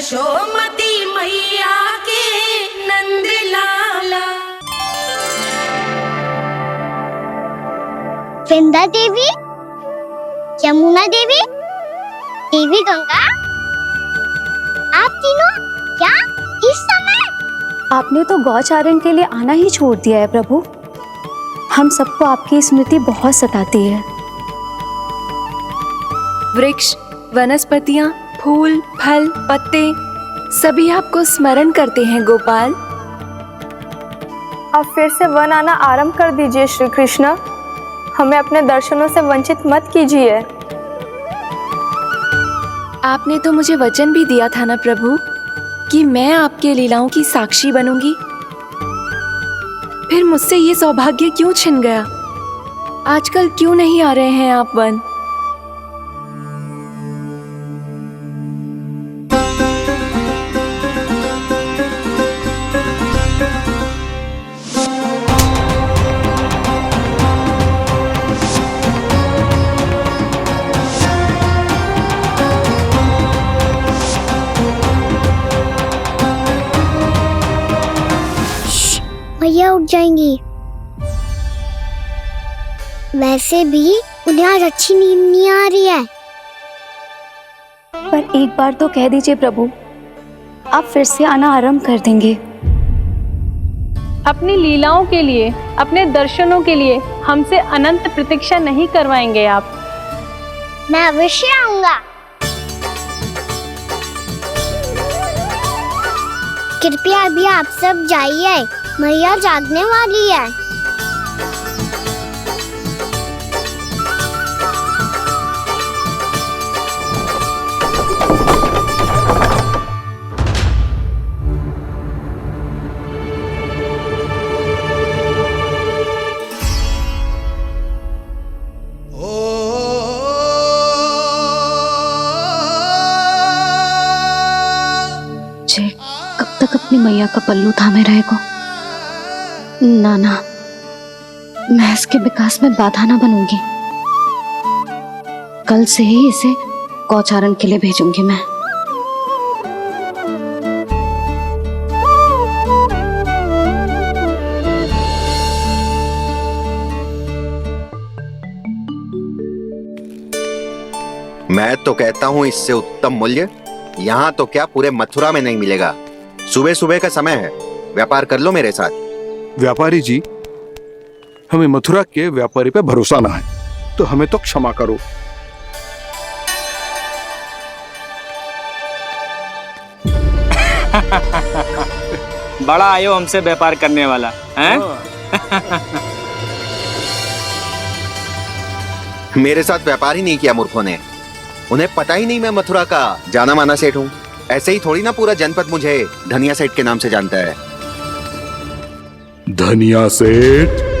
यशोमती मैया के नंद लाला। वृंदा देवी, यमुना देवी, देवी गंगा, आप तीनों क्या इस समय? आपने तो गौचारण के लिए आना ही छोड़ दिया है प्रभु। हम सबको आपकी स्मृति बहुत सताती है। वृक्ष, वनस्पतियां, फूल, फल, पत्ते सभी आपको स्मरण करते हैं गोपाल। अब फिर से वन आना आरंभ कर दीजिए श्री कृष्ण। हमें अपने दर्शनों से वंचित मत कीजिए। आपने तो मुझे वचन भी दिया था ना प्रभु कि मैं आपके लीलाओं की साक्षी बनूंगी। फिर मुझसे ये सौभाग्य क्यों छिन गया? आजकल क्यों नहीं आ रहे हैं आप वन? भैया उठ जाएंगी। वैसे भी उन्हें आज अच्छी नींद नहीं आ रही है। पर एक बार तो कह दीजिए प्रभु, आप फिर से आना आरंभ कर देंगे। अपनी लीलाओं के लिए, अपने दर्शनों के लिए हमसे अनंत प्रतीक्षा नहीं करवाएंगे आप? मैं अवश्य आऊंगा। कृपया अभी आप सब जाइए, मैया जागने वाली है। कब तक अपनी मैया का पल्लू थामे रहेगा? ना, मैं इसके विकास में बाधा ना बनूंगी। कल से ही इसे गौचारण के लिए भेजूंगी मैं। मैं तो कहता हूँ इससे उत्तम मूल्य यहाँ तो क्या पूरे मथुरा में नहीं मिलेगा। सुबह सुबह का समय है, व्यापार कर लो मेरे साथ। व्यापारी जी, हमें मथुरा के व्यापारी पे भरोसा ना है, तो हमें तो क्षमा करो। बड़ा आयो हमसे व्यापार करने वाला हैं? मेरे साथ व्यापार ही नहीं किया मूर्खों ने। उन्हें पता ही नहीं मैं मथुरा का जाना माना सेठ हूँ। ऐसे ही थोड़ी ना पूरा जनपद मुझे धनिया सेठ के नाम से जानता है। धनिया सेठ?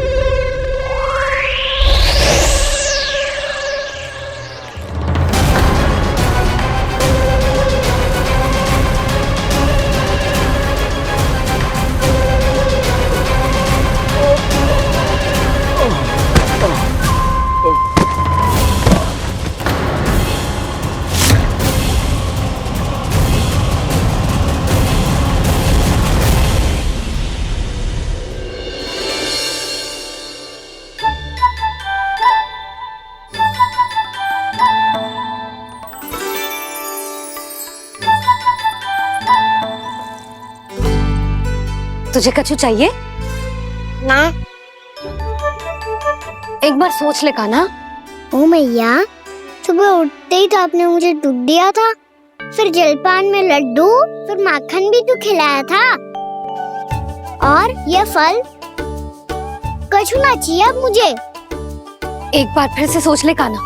तुझे कछु चाहिए? ना। एक बार सोच ले कान्हा। ओ मैया, सुबह उठते ही तो आपने मुझे दूध दिया था, फिर जलपान में लड्डू, फिर माखन भी तो खिलाया था। और ये फल कछु ना चाहिए अब मुझे। एक बार फिर से सोच ले कान्हा।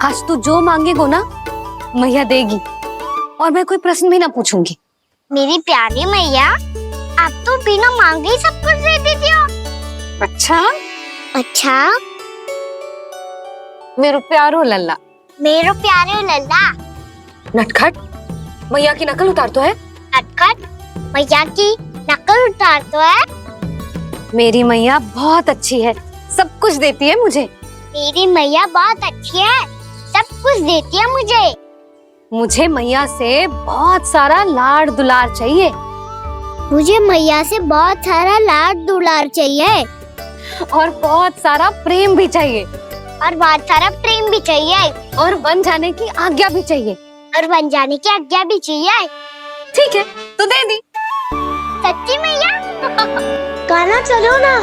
आज तू जो मांगेगो ना मैया देगी, और मैं कोई प्रश्न भी ना पूछूंगी। मेरी प्यारी मैया, आप तो बिना मांगे ही सब कुछ दे देती हो। अच्छा? मेरो प्यारो लल्ला। मेरो प्यारे लल्ला। नटखट, मैया की नकल उतार तो है। नटखट, मैया की नकल उतार तो है। मेरी मैया बहुत अच्छी है, सब कुछ देती है मुझे। मेरी मैया बहुत अच्छी है, सब कुछ देती है मुझे। मुझे मैया से बहुत सारा लाड़ दुलार चाहिए। मुझे मैया से बहुत सारा लाड दुलार चाहिए और बहुत सारा प्रेम भी चाहिए। और बहुत सारा प्रेम भी चाहिए और बन जाने की आज्ञा भी चाहिए। और बन जाने की आज्ञा भी चाहिए। ठीक है, तो दे दी। सच्ची मैया? गाना चलो ना।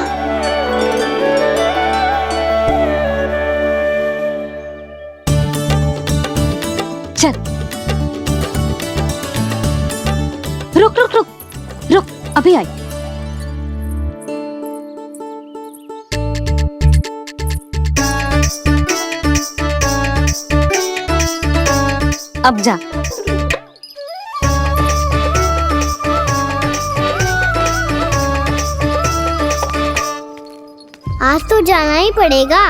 चल, रुक रुक रुक रुक, अभी आई। अब जा। आज तो जाना ही पड़ेगा।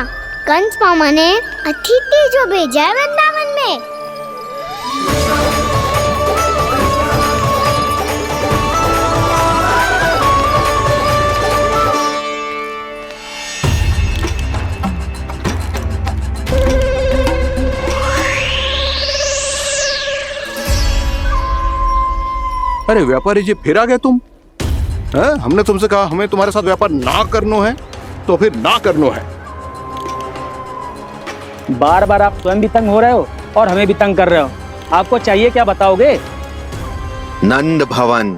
कंस मामा ने अतिथि जो भेजा है वृंदावन में। अरे व्यापारी जी, फिर आ गए तुम? हमने तुमसे कहा हमें तुम्हारे साथ व्यापार ना करना है, तो फिर ना करना है। बार बार आप स्वयं भी तंग हो रहे हो और हमें भी तंग कर रहे हो। आपको चाहिए क्या बताओगे? नंद भवन।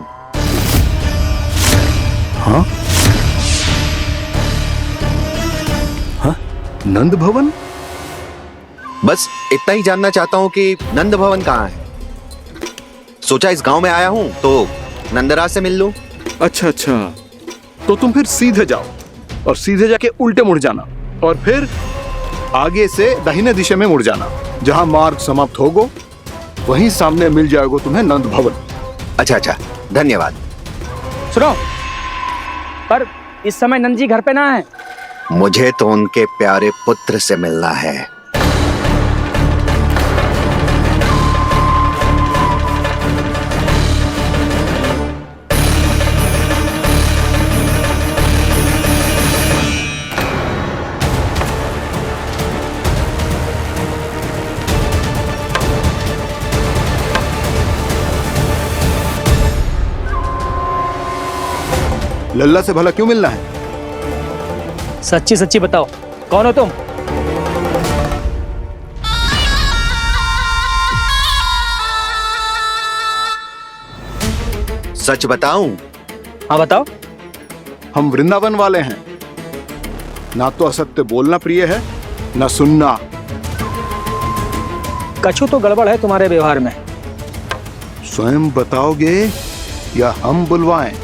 हाँ? हाँ? नंद भवन? बस इतना ही जानना चाहता हूँ कि नंद भवन कहाँ है। सोचा इस गांव में आया हूँ तो नंदराज से मिल लूं। अच्छा अच्छा, तो तुम फिर सीधे जाओ और सीधे जाके उल्टे मुड़ जाना और फिर आगे से दाहिने दिशा में मुड़ जाना। जहां मार्ग समाप्त होगा वहीं सामने मिल जाएगा तुम्हें नंद भवन। अच्छा अच्छा, धन्यवाद। सुनो, पर इस समय नंद जी घर पे ना है। मुझे तो उनके प्यारे पुत्र से मिलना है। लल्ला से भला क्यों मिलना है? सच्ची सच्ची बताओ, कौन हो तुम? सच बताऊं? हाँ बताओ। हम वृंदावन वाले हैं। ना तो असत्य बोलना प्रिय है, ना सुनना। कछु तो गड़बड़ है तुम्हारे व्यवहार में। स्वयं बताओगे या हम बुलवाएं?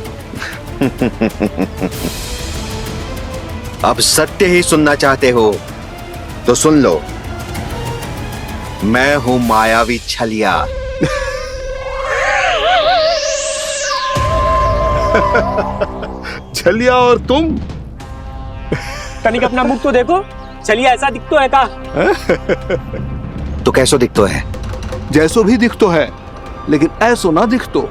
अब सत्य ही सुनना चाहते हो तो सुन लो। मैं हूं मायावी छलिया। छलिया और तुम? कनिक अपना मुख तो देखो, चलिए ऐसा दिख तो है का? तो कैसो दिखतो है? जैसो भी दिख तो है, लेकिन ऐसो ना दिख तो।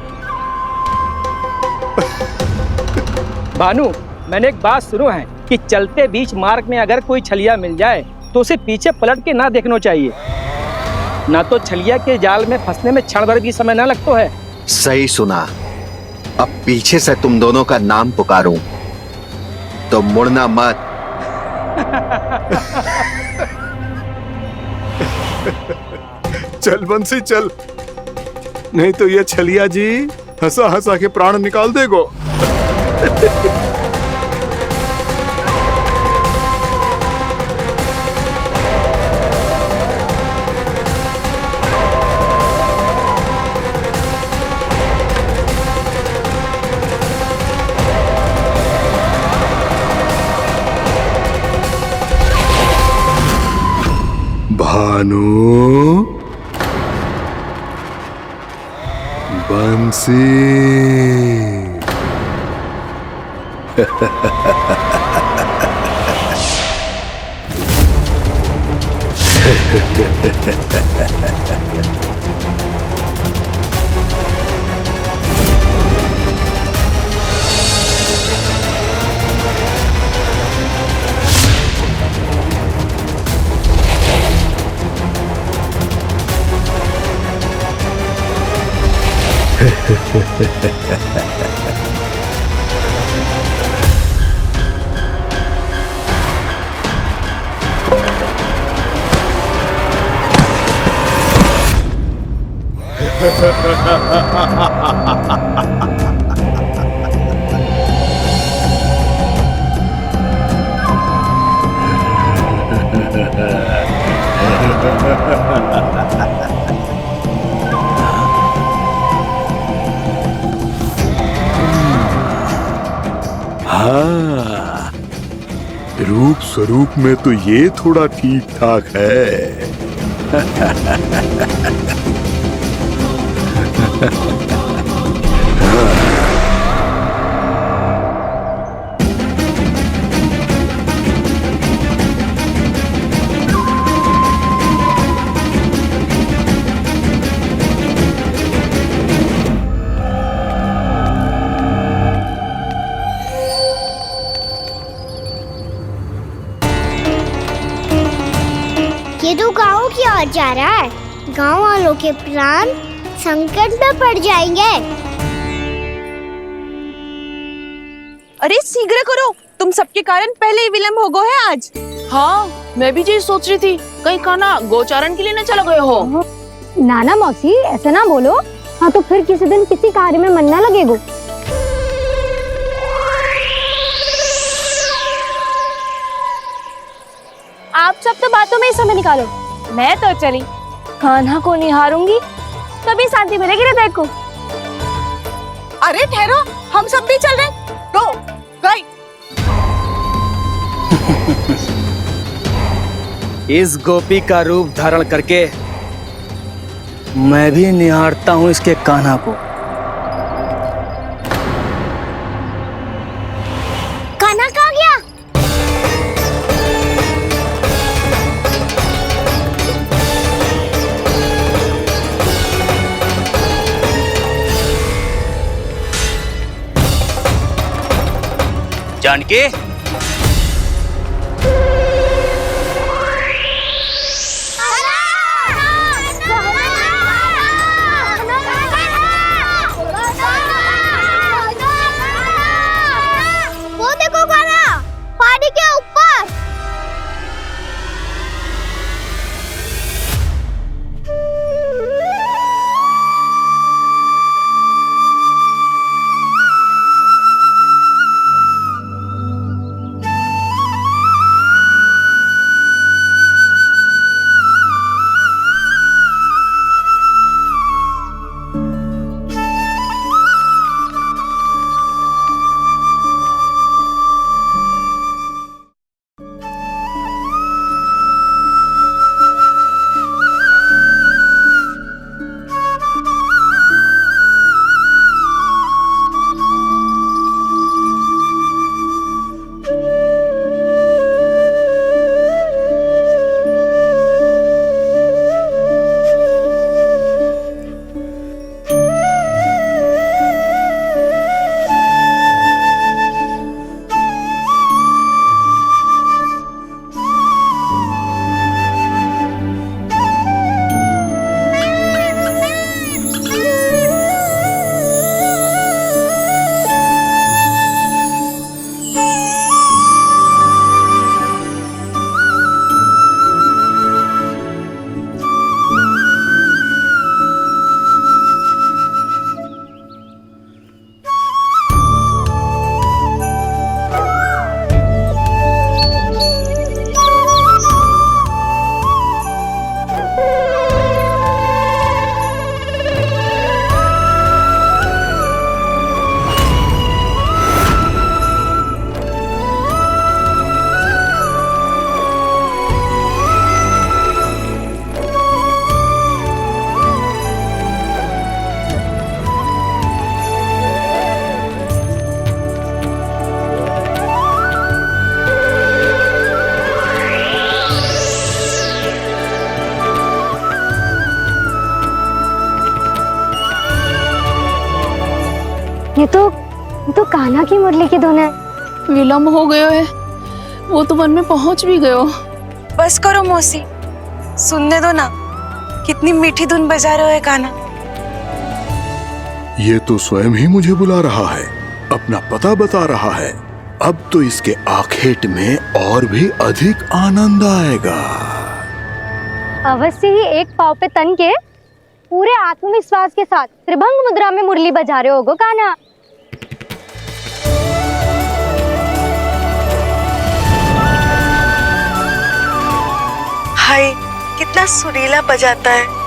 भानु, मैंने एक बात सुनो है कि चलते बीच मार्ग में अगर कोई छलिया मिल जाए तो उसे पीछे पलट के ना देखना चाहिए, ना तो छलिया के जाल में फंसने में क्षण भर भी समय ना लगता है। सही सुना। अब पीछे से तुम दोनों का नाम पुकारूं तो मुड़ना मत। चल बंसी चल, नहीं तो ये छलिया जी हंसा हंसा के प्राण निकाल देगो। भानु, बंसी। हाँ, रूप स्वरूप में तो ये थोड़ा ठीक ठाक है। ये तो गाँव की ओर जा रहा है। गाँव वालों के प्राण संकट में पड़ जाएंगे। अरे शीघ्र करो, तुम सबके कारण पहले ही विलंब हो गया है आज। हाँ, मैं भी यही सोच रही थी, कहीं खाना गोचारण के लिए न चला गए हो। नाना मौसी ऐसे ना बोलो। हाँ तो फिर किसी दिन किसी कार्य में मन ना लगेगा। आप सब तो बातों में ही समय निकालो। मैं तो चली कान्हा को निहारूंगी, तभी शांति मिलेगी हृदय को। अरे ठहरो, हम सब भी चल रहे। तो गई। इस गोपी का रूप धारण करके मैं भी निहारता हूँ इसके कान्हा को। कान्हा कहाँ गया? जानकी, वो देखो कान्हा, पहाड़ी के ऊपर। ये तो कान्हा की मुरली की धुन है। विलम्ब हो गयो है, वो तो वन में पहुंच भी गयो। बस करो मौसी, सुनने दो ना, कितनी मीठी धुन बजा रहे हो कान्हा। ये तो स्वयं ही मुझे बुला रहा है, अपना पता बता रहा है। अब तो इसके आखेट में और भी अधिक आनंद आएगा। अवश्य ही एक पाँव पे तन के पूरे आत्मविश्वास के साथ त्रिभंग मुद्रा में मुरली बजा रहे होगो कान्हा। हाय, कितना सुरीला बजाता है।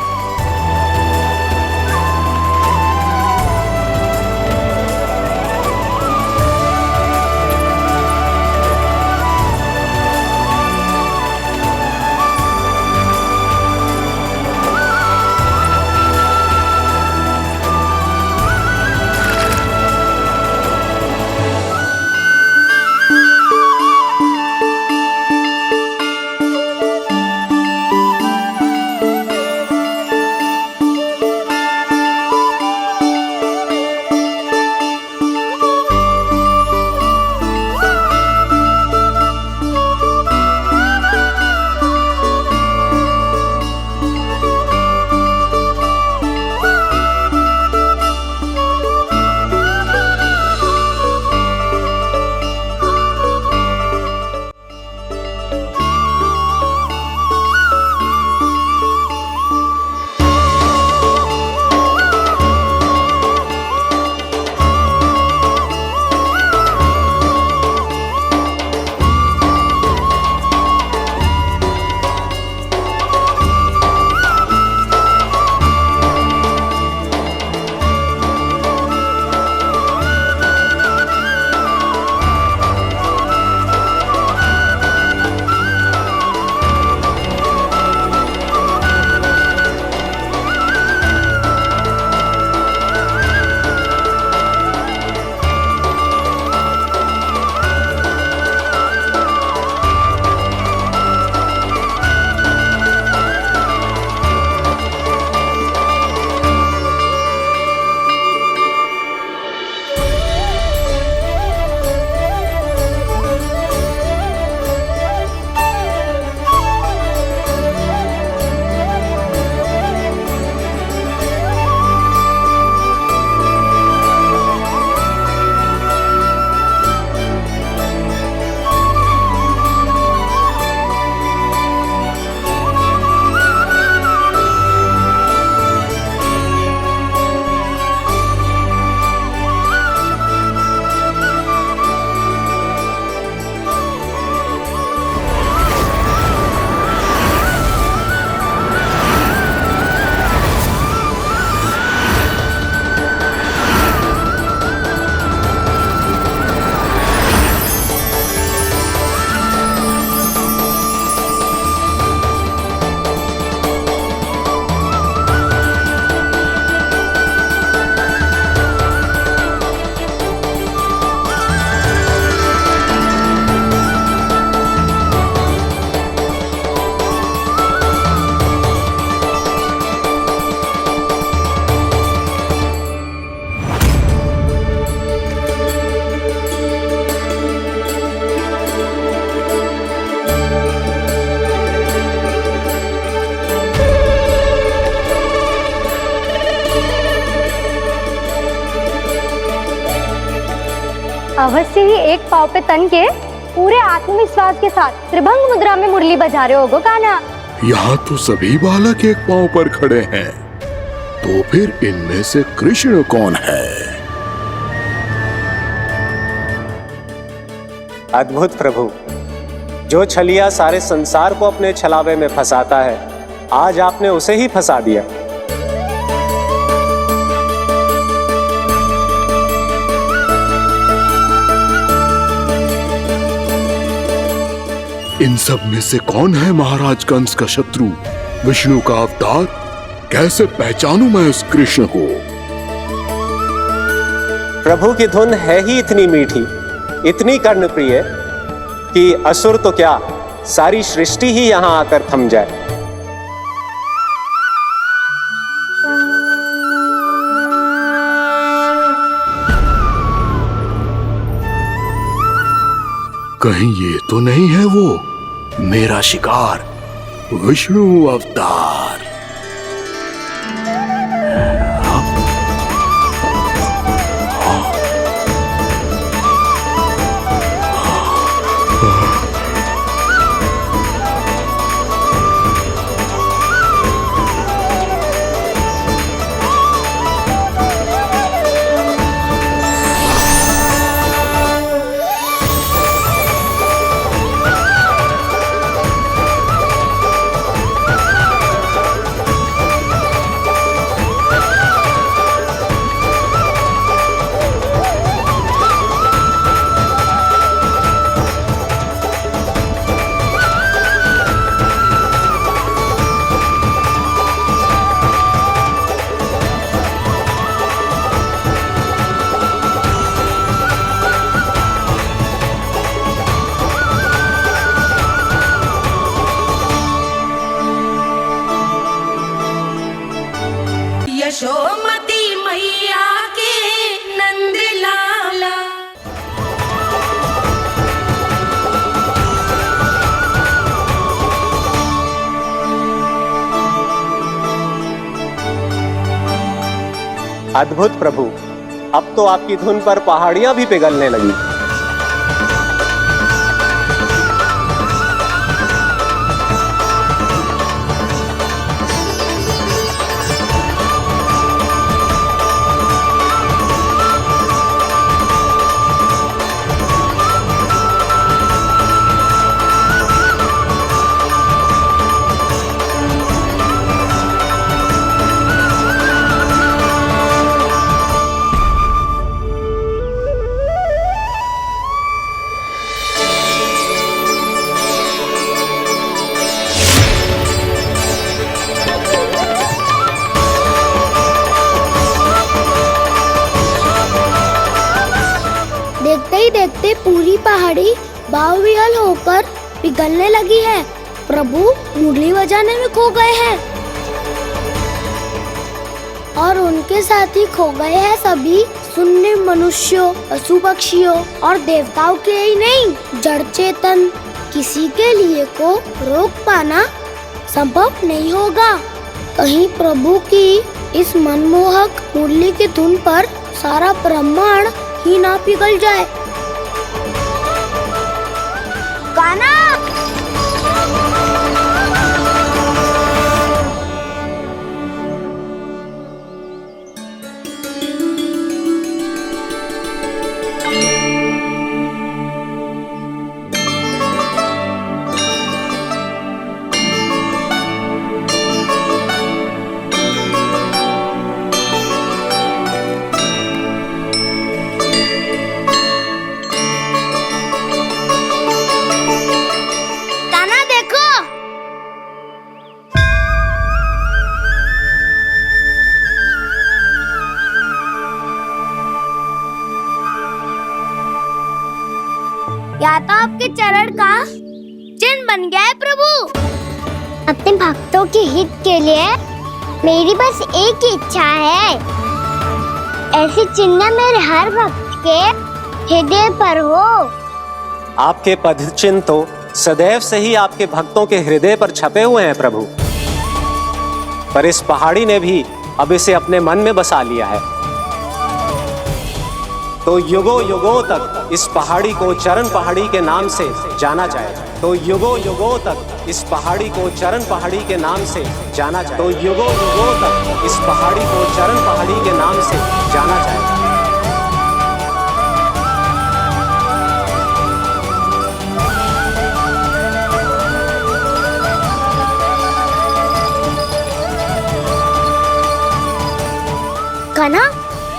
अवश्य ही एक पाँव पे तन के पूरे आत्मविश्वास के साथ त्रिभंग मुद्रा में मुरली बजा रहे होगो कान्हा। यहाँ तो सभी बालक एक पांव पर खड़े हैं, तो फिर इनमें से कृष्ण कौन है? अद्भुत प्रभु, जो छलिया सारे संसार को अपने छलावे में फंसाता है, आज आपने उसे ही फंसा दिया। इन सब में से कौन है महाराज कंस का शत्रु, विष्णु का अवतार? कैसे पहचानूं मैं उस कृष्ण को? प्रभु की धुन है ही इतनी मीठी, इतनी कर्णप्रिय कि असुर तो क्या, सारी सृष्टि ही यहां आकर थम जाए। कहीं ये तो नहीं है वो मेरा शिकार, विष्णु अवतार? अद्भुत प्रभु, अब तो आपकी धुन पर पहाड़ियां भी पिघलने लगी। देखते ही देखते पूरी पहाड़ी बाहुविहल होकर पिघलने लगी है। प्रभु मुरली बजाने में खो गए हैं और उनके साथ ही खो गए हैं सभी सुनने मनुष्यों, पशु पक्षियों और देवताओं के ही नहीं, जड़ चेतन किसी के लिए को रोक पाना संभव नहीं होगा। कहीं प्रभु की इस मनमोहक मुरली की धुन पर सारा ब्रह्मांड ही ना पिघल जाए। गाना या तो आपके चरण का चिन्ह बन गया है प्रभु। अपने भक्तों के हित के लिए मेरी बस एक ही इच्छा है, ऐसी चिन्ह मेरे हर भक्त के हृदय पर हो। आपके पद चिन्ह तो सदैव से ही आपके भक्तों के हृदय पर छपे हुए हैं प्रभु, पर इस पहाड़ी ने भी अब इसे अपने मन में बसा लिया है। तो युगों युगों तक इस पहाड़ी को चरण पहाड़ी के नाम से जाना जाएगा। तो युगों युगों तक इस पहाड़ी को चरण पहाड़ी के नाम से जाना जाएगा। तो युगों युगों तक इस पहाड़ी को चरण पहाड़ी के नाम से जाना जाएगा। कान्हा,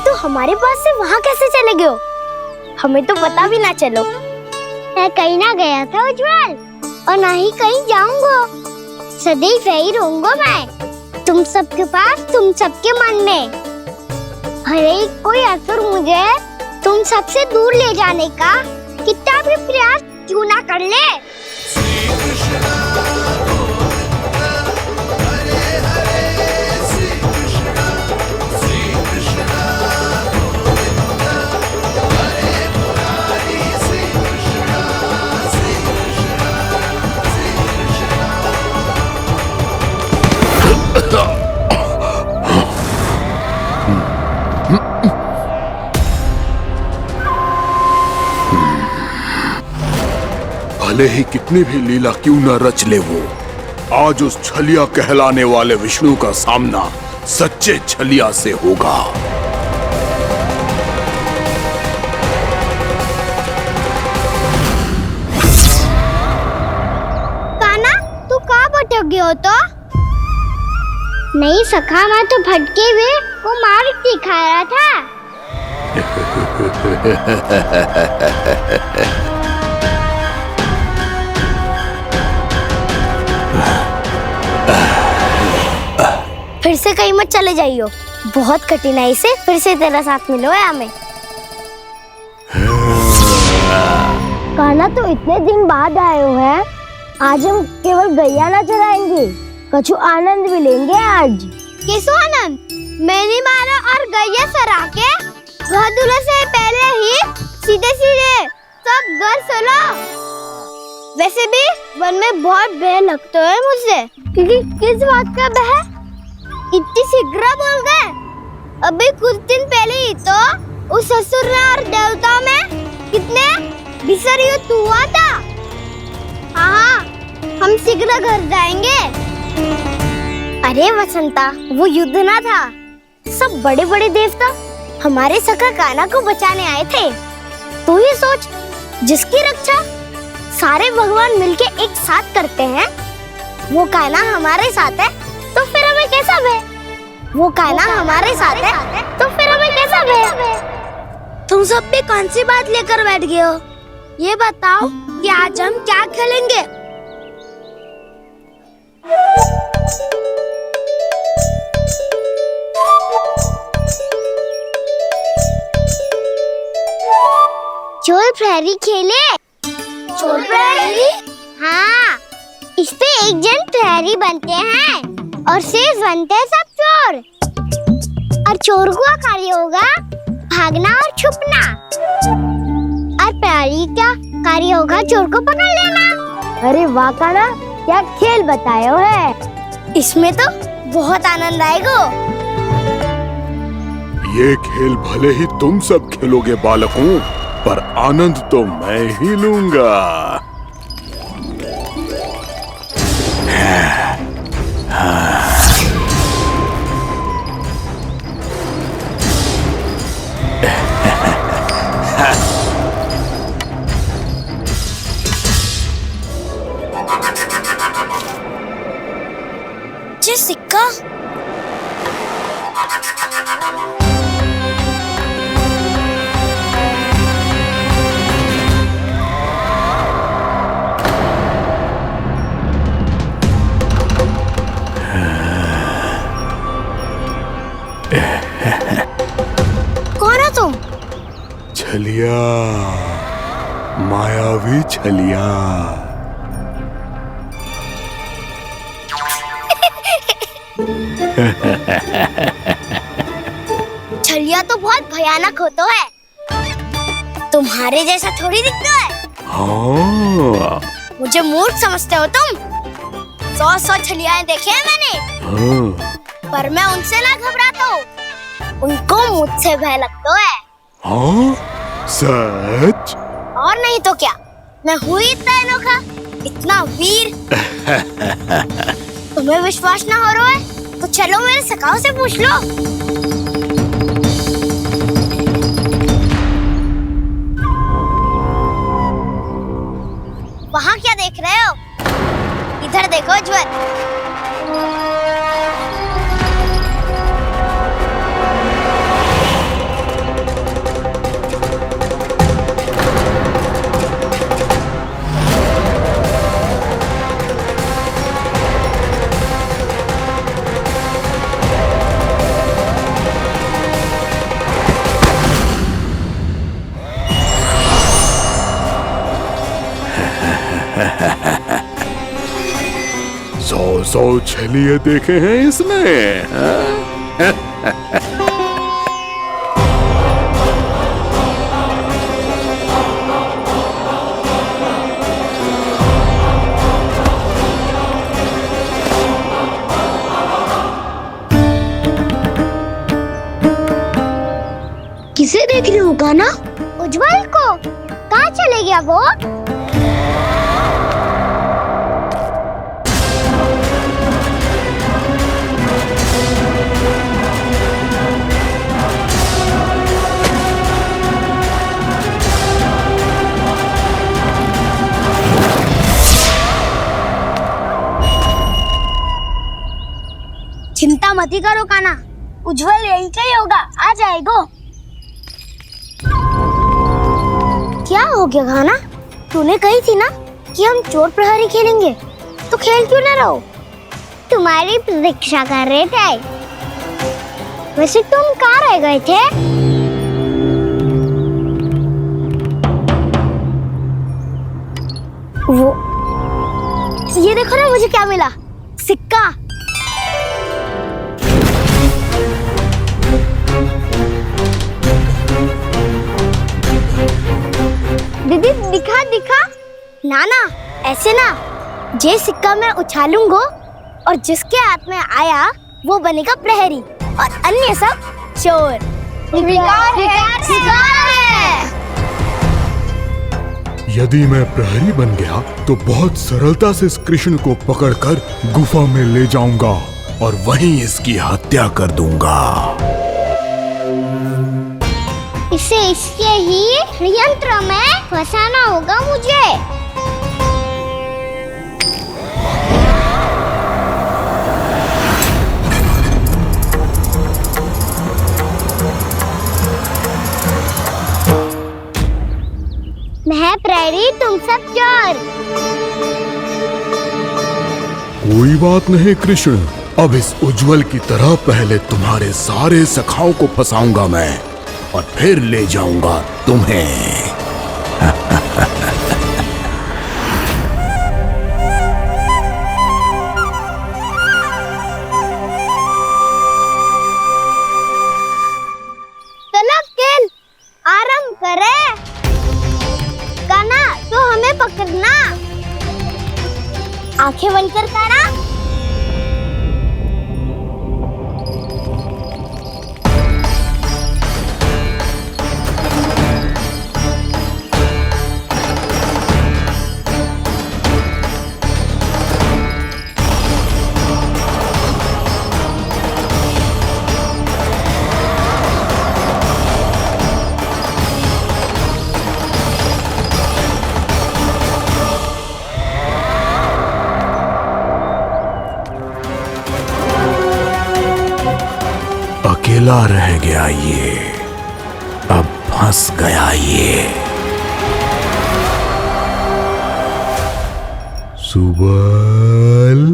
तो हमारे पास से वहाँ कैसे चले गए हो? हमें तो पता भी ना चलो। मैं कहीं ना गया था उज्जवल, और ना ही कहीं जाऊंगा। सदैव यही रहूंगा मैं, तुम सबके पास, तुम सबके मन में। भले ही कोई असुर मुझे तुम सबसे दूर ले जाने का कितना भी प्रयास क्यों ना कर ले। भले ही कितनी भी लीला क्यों न रच ले वो, आज उस छलिया कहलाने वाले विष्णु का सामना सच्चे छलिया से होगा। कान्हा, तू कहाँ भटक गए हो? तो नहीं सखा, मैं तो भटके हुए को मार्ग दिखा रहा था। फिर से कहीं मत चले जाइयो, बहुत कठिनाई से फिर से तेरा साथ मिलो है हमें। कान्हा, तो इतने दिन बाद आए हो हैं, आज हम केवल गैया ना चराएंगे, कछु आनंद भी लेंगे आज। किसो आनंद? मैंने मारा और गैया सरा के घर दूल्हे से पहले ही सीधे सीधे सब घर चलो। वैसे भी वन में बहुत भय लगता है मुझे, क्योंकि किस बात का भय? इतनी शीघ्र बोल गए। अभी कुछ दिन पहले ही तो उस ससुर और देवता में कितने भीषण युद्ध हुआ था। हाँ, हम शीघ्र घर जाएंगे। अरे वसंता, वो युद्ध ना था, सब बड़े बड़े देवता हमारे सखा कान्हा को बचाने आए थे। तू ही सोच, जिसकी रक्षा सारे भगवान मिलके एक साथ करते हैं, वो कान्हा हमारे साथ है तो फिर हमें कैसा भय? वो कान्हा हमारे साथ है तो फिर हमें कैसा भय? तुम सब भी कौन सी बात लेकर बैठ गए हो? ये बताओ कि आज हम क्या खेलेंगे? चोर प्रहरी खेले। चोर प्रहरी? हाँ, इस पे एक जन प्रहरी बनते हैं और शेष बनते हैं सब चोर। और चोर का कार्य होगा भागना और छुपना, और प्रहरी का कार्य होगा चोर को पकड़ लेना। अरे वाह कान्हा, क्या खेल बताए हो है। इसमें तो बहुत आनंद आएगा। ये खेल भले ही तुम सब खेलोगे बालकों, पर आनंद तो मैं ही लूंगा। ये सिक्का कौन हो तुम? छलिया, मायावी छलिया। छलिया तो बहुत भयानक होता है, तुम्हारे जैसा थोड़ी दिखता है। हाँ। मुझे मूर्ख समझते हो तुम? 100 छलियाएं देखे हैं मैंने। हाँ। पर मैं उनसे ना घबराता हूँ, उनको मुझसे भय लगता है। हाँ? सच? और नहीं तो क्या, मैं हूँ इतना अनोखा, इतना वीर। तुम्हें विश्वास ना हो रहा है तो चलो मेरे सखाओं से पूछ लो। वहाँ क्या देख रहे हो? इधर देखो ज्वर। सौ छलिए देखे हैं इसने। किसे देख रही हो कान्हा? उज्जवल को। कहाँ चले गया वो? चिंता मत करो कान्हा, उज्जवल यही का ही होगा, आ जाएगा। क्या हो गया कान्हा? तूने कही थी ना कि हम चोर प्रहरी खेलेंगे, तो खेल क्यों ना रहो? तुम्हारी प्रतीक्षा कर रहे थे। वैसे तुम कहाँ रह गए थे? वो ये देखो ना, मुझे क्या मिला, सिक्का। दीदी दिखा दिखा। ना ना, ऐसे ना, ये सिक्का मैं उछालूंगा और जिसके हाथ में आया वो बनेगा प्रहरी और अन्य सब चोर स्वीकार है। यदि मैं प्रहरी बन गया तो बहुत सरलता से इस कृष्ण को पकड़कर गुफा में ले जाऊंगा और वहीं इसकी हत्या कर दूंगा। इसे इसके ही यंत्र में फंसाना होगा मुझे। मैं प्रहरी, तुम सब चोर। कोई बात नहीं कृष्ण, अब इस उज्जवल की तरह पहले तुम्हारे सारे सखाओं को फंसाऊंगा मैं और फिर ले जाऊंगा तुम्हें। चलो खेल आरंभ करें। कान्हा, तो हमें पकड़ना। आंखें बंद कर कान्हा। अकेला रह गया ये, अब फंस गया ये। सुबल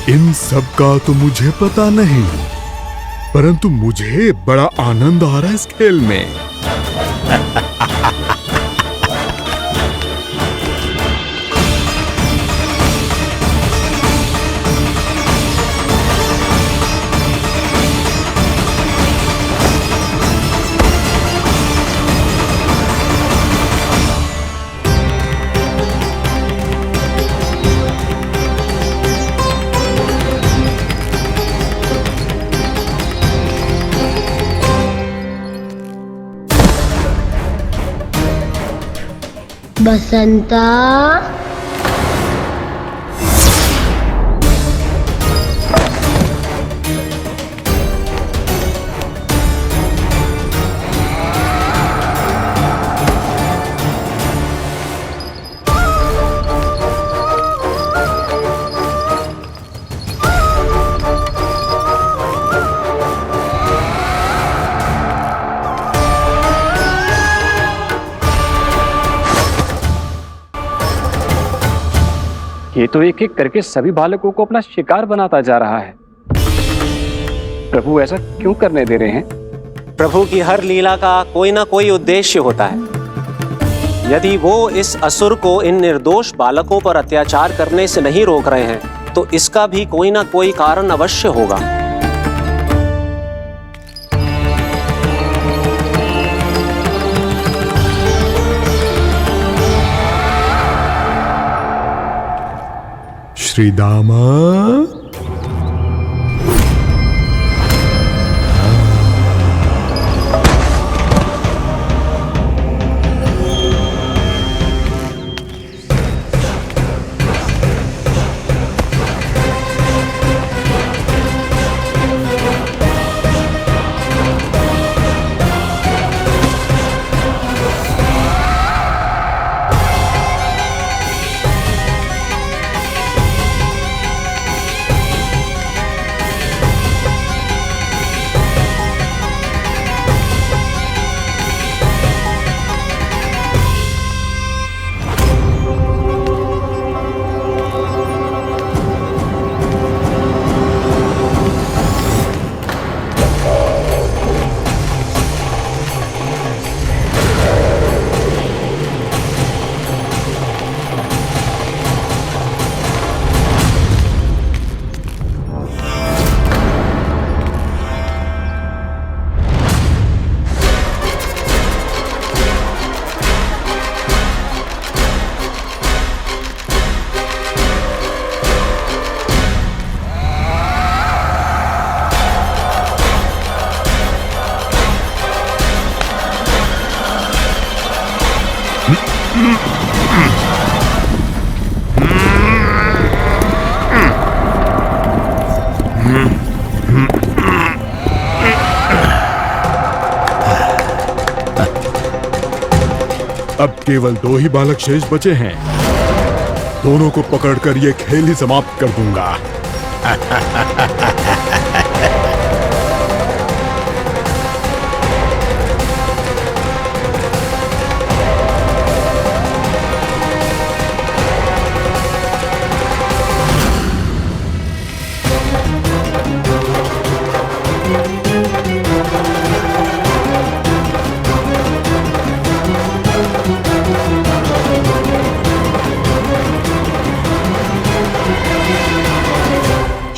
इन सब का तो मुझे पता नहीं, परंतु मुझे बड़ा आनंद आ रहा है इस खेल में। बसंता, ये तो एक एक करके सभी बालकों को अपना शिकार बनाता जा रहा है। प्रभु ऐसा क्यों करने दे रहे हैं? प्रभु की हर लीला का कोई ना कोई उद्देश्य होता है। यदि वो इस असुर को इन निर्दोष बालकों पर अत्याचार करने से नहीं रोक रहे हैं तो इसका भी कोई ना कोई कारण अवश्य होगा। श्रीदामा, अब केवल 2 ही बालक शेष बचे हैं। दोनों को पकड़कर ये खेल ही समाप्त कर दूंगा।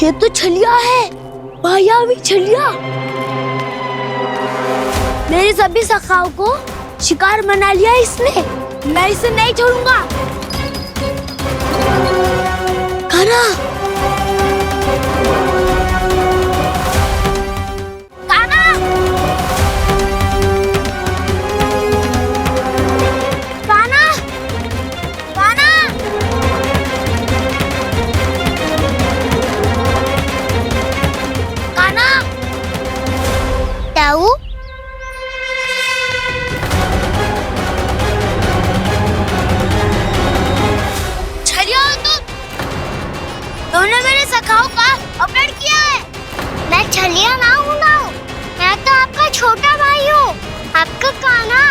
ये तो छलिया है, मायावी छलिया। मेरे सभी सखाओं को शिकार बना लिया इसने। मैं इसे नहीं छोड़ूंगा। कान्हा, कान्हा, कान्हा, कान्हा। ताऊ, छलिया हो तुमने मेरे सखाओं का अपहरण किया है। मैं छलिया ना हूँ मैं तो आपका छोटा भाई हूँ, आपका कान्हा।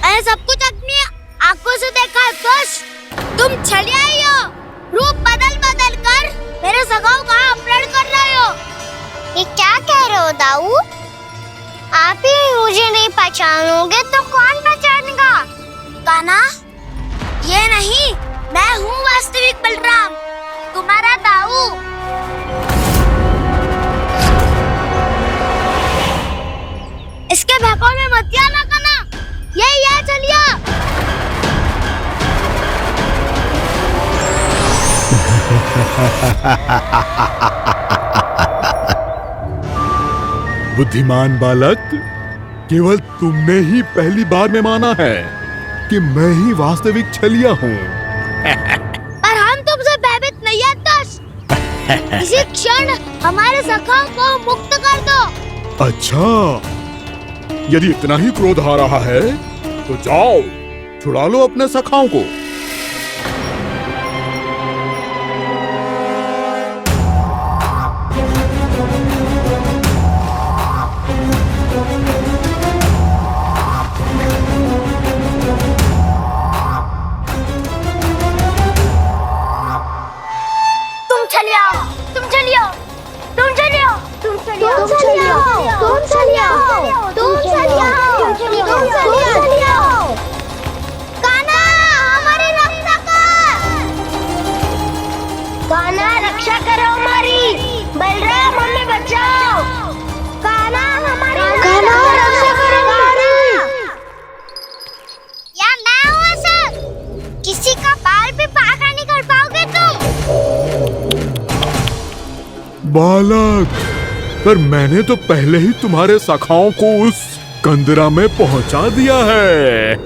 मैंने सब कुछ अपनी आंखों से देखा है। बस तुम छलिया ही हो। रूप बदल बदल कर मेरे सखाओं का अपहरण कर रहे हो। ये क्या कह रहे हो दाऊ? आप ही मुझे नहीं पहचानोगे तो कौन पहचानेगा? कान्हा, ये नहीं, मैं हूँ वास्तविक बलराम, तुम्हारा दाऊ। इसके भौकाल में मत आना कान्हा, यही है चलिए। बुद्धिमान बालक, केवल तुमने ही पहली बार में माना है कि मैं ही वास्तविक छलिया हूँ। पर हम तुमसे भयभीत नहीं है दस। इसी क्षण हमारे सखाओं को मुक्त कर दो। अच्छा, यदि इतना ही क्रोध आ रहा है तो जाओ, छुड़ा लो अपने सखाओं को। रक्षा करो हमारी। बलराम, हमें बचाओ। कान्हा, हमारी रक्षा करो हमारी। या मैं हूँ ऐसा? किसी का बाल भी बांका नहीं कर पाओगे तुम। बालक, पर मैंने तो पहले ही तुम्हारे सखाओं को उस कंदरा में पहुंचा दिया है।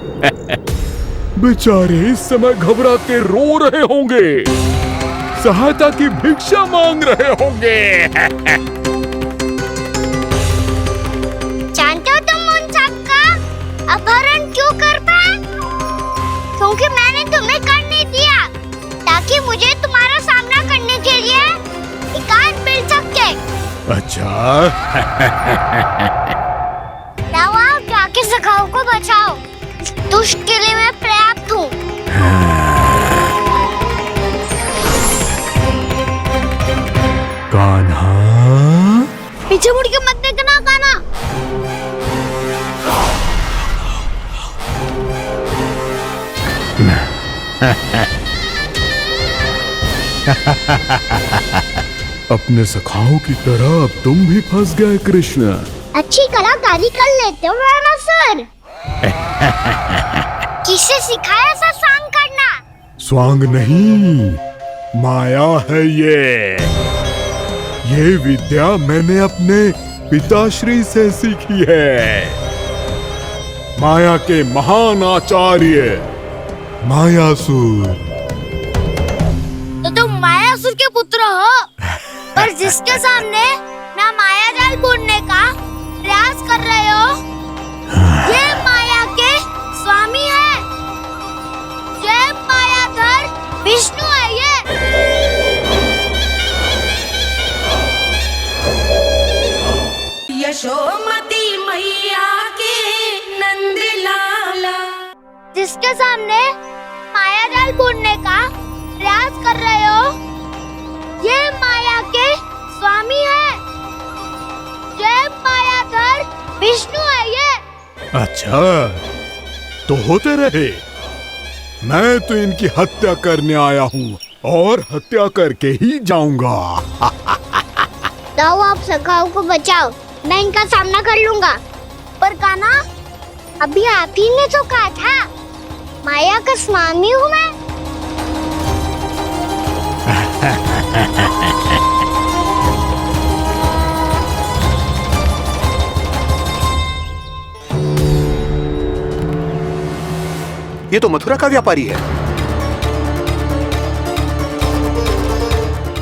बेचारे इस समय घबरा के रो रहे होंगे, सहायता की भिक्षा मांग रहे होंगे। जानते हो तुम उन सबका अपहरण क्यों कर पाए? क्योंकि मैंने तुम्हें कर नहीं दिया, ताकि मुझे तुम्हारा सामना करने के लिए एकांत मिल सके। अच्छा। जाओ, आप जाके सखाओं को बचाओ। इस दुष्ट के लिए मैं पर्याप्त हूँ। कान्हा, पीछे मुड़ के मत देखना कान्हा। अपने सखाओं की तरह अब तुम भी फंस गए कृष्ण। अच्छी कलाकारी कर लेते हो राणा सर। किसे सिखाया ऐसा स्वांग करना? स्वांग नहीं, माया है ये विद्या मैंने अपने पिताश्री से सीखी है। माया के महान आचार्य मायासुर। तो तुम मायासुर के पुत्र हो, पर जिसके सामने ना माया जाल बुनने का प्रयास कर रहे हो, ये माया के स्वामी है, ये मायाधर विष्णु है। ये यशोमती मैया के नंद लाला, जिसके सामने माया जाल बुनने का प्रयास कर रहे हो, ये माया के स्वामी है, ये मायाधर विष्णु है। ये अच्छा, तो होते रहे। मैं तो इनकी हत्या करने आया हूँ और हत्या करके ही जाऊंगा। जाओ, आप सखाओ को बचाओ, मैं इनका सामना कर लूंगा। पर कान्हा, अभी आप ही ने तो कहा था माया का स्वामी हूँ मैं। ये तो मथुरा का व्यापारी है।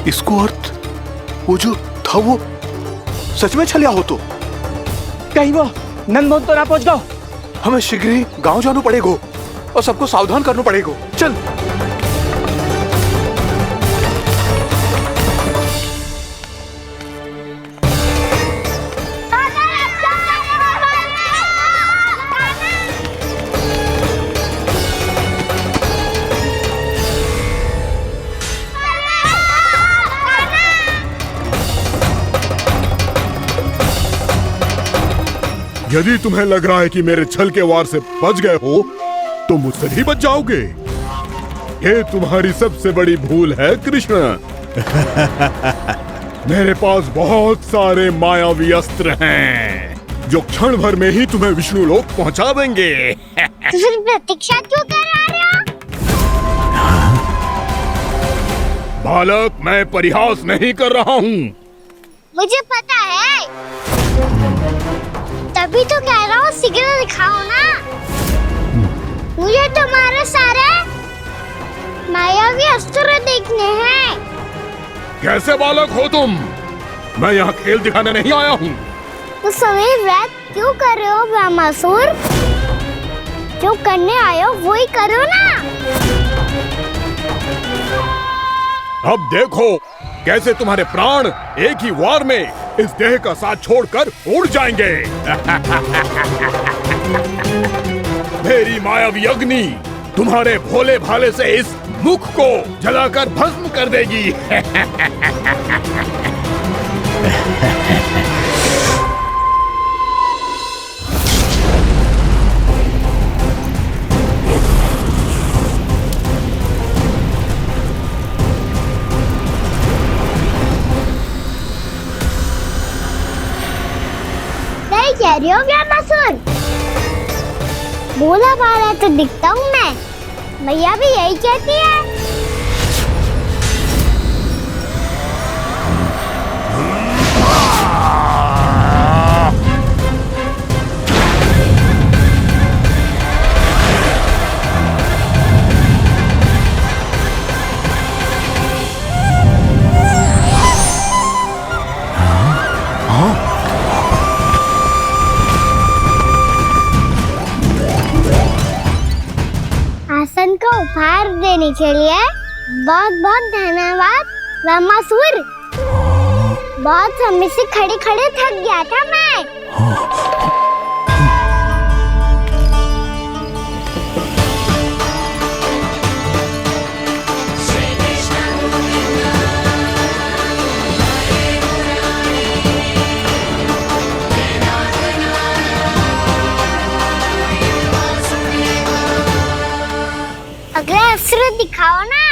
इसको अर्थ वो जो था वो सच में छलिया हो तो कहीं वो नंदमोहन तो ना पहुंच गो। हमें शीघ्र ही गांव जाना पड़ेगा और सबको सावधान करना पड़ेगा। चल। यदि तुम्हें लग रहा है कि मेरे छल के वार से बच गए हो, तो मुझसे भी बच जाओगे। ये तुम्हारी सबसे बड़ी भूल है कृष्ण। मेरे पास बहुत सारे मायावी अस्त्र हैं, जो क्षण भर में ही तुम्हें विष्णु लोक पहुंचा देंगे। तो फिर प्रतीक्षा क्यों कर रहे हो? बालक, मैं परिहास नहीं कर रहा हूँ। मुझे पता है, तभी तो कह रहा हूँ शीघ्र दिखाओ ना। मुझे तुम्हारे सारे मायावी अस्त्र देखने हैं। कैसे बालक हो तुम? मैं यहाँ खेल दिखाने नहीं आया हूँ। तो समय व्यर्थ क्यों कर रहे हो ब्रह्मासुर? जो करने आए हो वही करो ना। अब देखो कैसे तुम्हारे प्राण एक ही वार में इस देह का साथ छोड़कर उड़ जाएंगे। मेरी मायावी अग्नि तुम्हारे भोले भाले से इस मुख को जलाकर भस्म कर देगी। नहीं कह रही हो ब्रह्मासुर? भोला भाला तो दिखता हूँ मैं, मैया भी यही कहती है। आसन को उपहार देने के लिए बहुत बहुत धन्यवाद ब्रह्मासुर। बहुत समय से खड़े खड़े थक गया था मैं। अगला अस्त्र दिखाओ ना।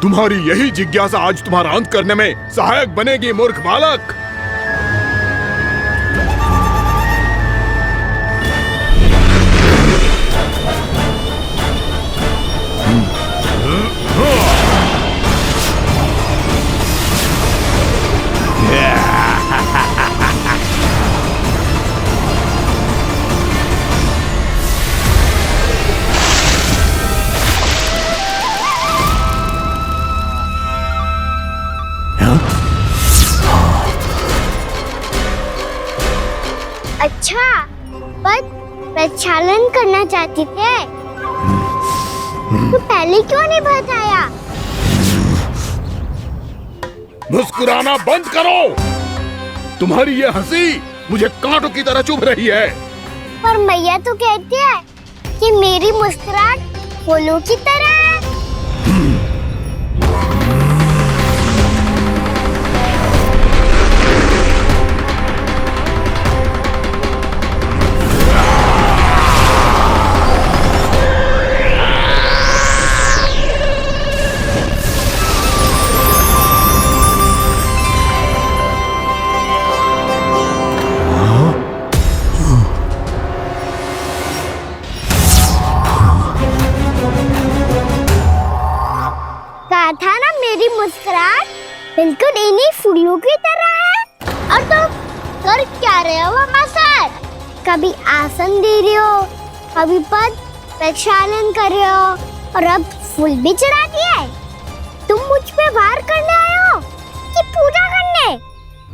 तुम्हारी यही जिज्ञासा आज तुम्हारा अंत करने में सहायक बनेगी मूर्ख बालक। प्रक्षालन करना चाहते थे, तो पहले क्यों नहीं बताया? मुस्कुराना बंद करो। तुम्हारी ये हंसी मुझे कांटों की तरह चुभ रही है। पर मैया तो कहती है कि मेरी मुस्कुराहट फूलों की तरह है। कहा था ना मेरी मुस्कुराहट बिल्कुल इन्हीं फूलों की तरह है। और तुम कर क्या रहे हो मास्टर? कभी आसन दे रहे हो, कभी पद प्रक्षालन कर रहे हो, और अब फूल भी चढ़ा दिए। तुम मुझ पे वार करने आए हो कि पूजा करने?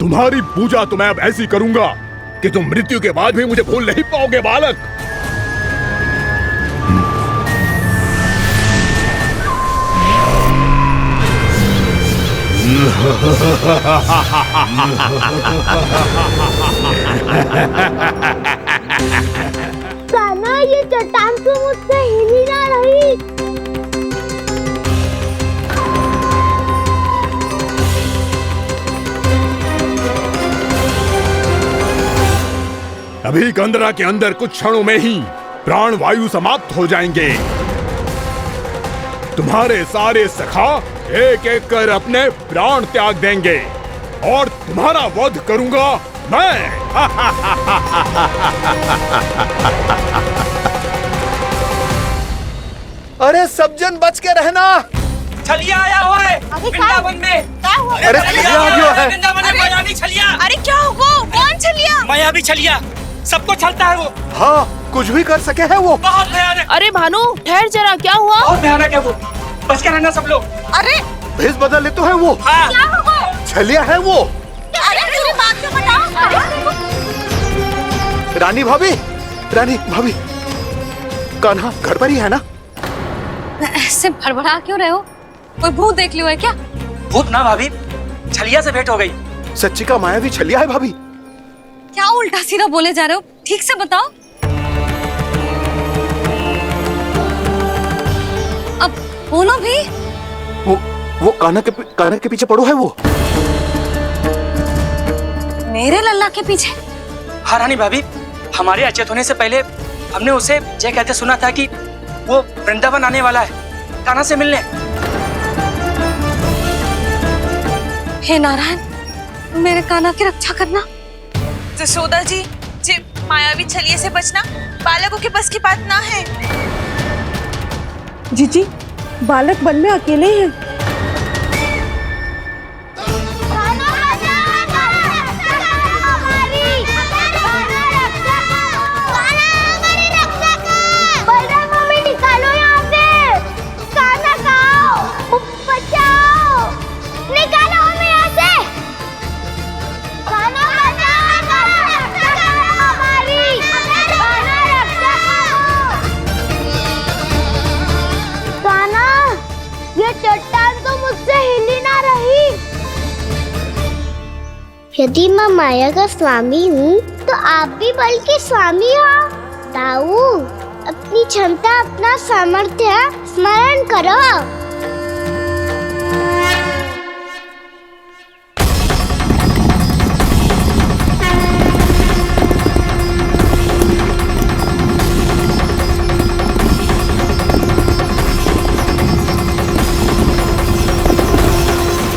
तुम्हारी पूजा तो मैं अब ऐसी करूंगा कि तुम मृत्यु के बाद भी मुझे भूल नहीं पाओगे बालक। कान्हा, ये चट्टान तो मुझसे हिली ना रही। अभी कंदरा के अंदर कुछ क्षणों में ही प्राण वायु समाप्त हो जाएंगे। तुम्हारे सारे सखा एक एक कर अपने प्राण त्याग देंगे और तुम्हारा वध करूंगा मैं। अरे सब जन बच के रहना। छलिया आया हुआ है वृंदावन में। अरे छलिया आ गया है। वृंदावन में मायावी छलिया। अरे क्या हुआ? कौन छलिया? मायावी छलिया, सबको छलता है वो। हाँ, कुछ भी कर सके है वो। बहुत भयानक। अरे भानु ठहर जरा, क्या हुआ? बहुत भयानक है वो, बच के रहना सब लोग। अरे भेष बदल ले तो है वो। हाँ। क्या हुआ? छलिया है वो। अरे मेरी बात तो बताओ। रानी भाभी, कान्हा घर पर ही है ना? ऐसे भड़बड़ा क्यों रहे हो? कोई भूत देख लियो है क्या? भूत ना भाभी, छलिया से भेंट हो गई। सच्ची का मायावी छलिया है भाभी। क्या उल्टा सीधा बोले जा रहे हो? ठीक से बताओ। अब बोलो भी। वो कान्हा के पीछे पड़ो है वो। मेरे लल्ला के पीछे? हाँ रानी भाभी, हमारे अचेत होने से पहले हमने उसे ये कहते सुना था कि वो वृंदावन आने वाला है कान्हा से मिलने। हे नारायण, मेरे कान्हा की रक्षा करना। जसोदा जी, मायावी छलिए से बचना बालकों के बस की बात ना है। जीजी, बालक वन में अकेले हैं। चट्टान तो मुझसे हिली ना रही। यदि मैं माया का स्वामी हूँ तो आप भी बल के स्वामी हो। ताऊ, अपनी क्षमता, अपना सामर्थ्य स्मरण करो।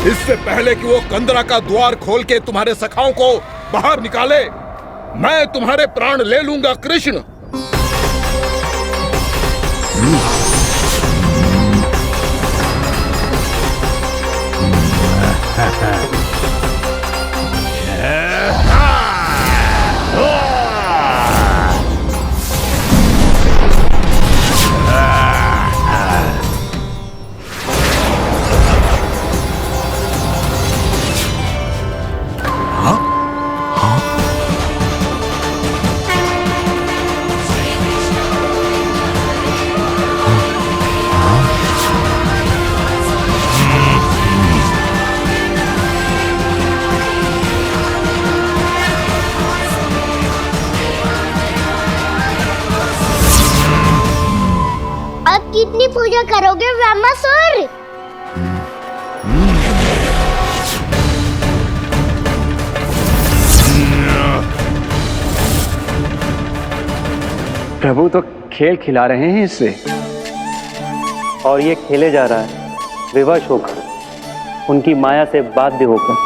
इससे पहले कि वो कंदरा का द्वार खोल के तुम्हारे सखाओं को बाहर निकाले, मैं तुम्हारे प्राण ले लूंगा कृष्ण। अब कितनी पूजा करोगे ब्रह्मासुर? प्रभु तो खेल खिला रहे हैं इससे, और ये खेले जा रहा है विवश होकर, उनकी माया से बाध्य होकर।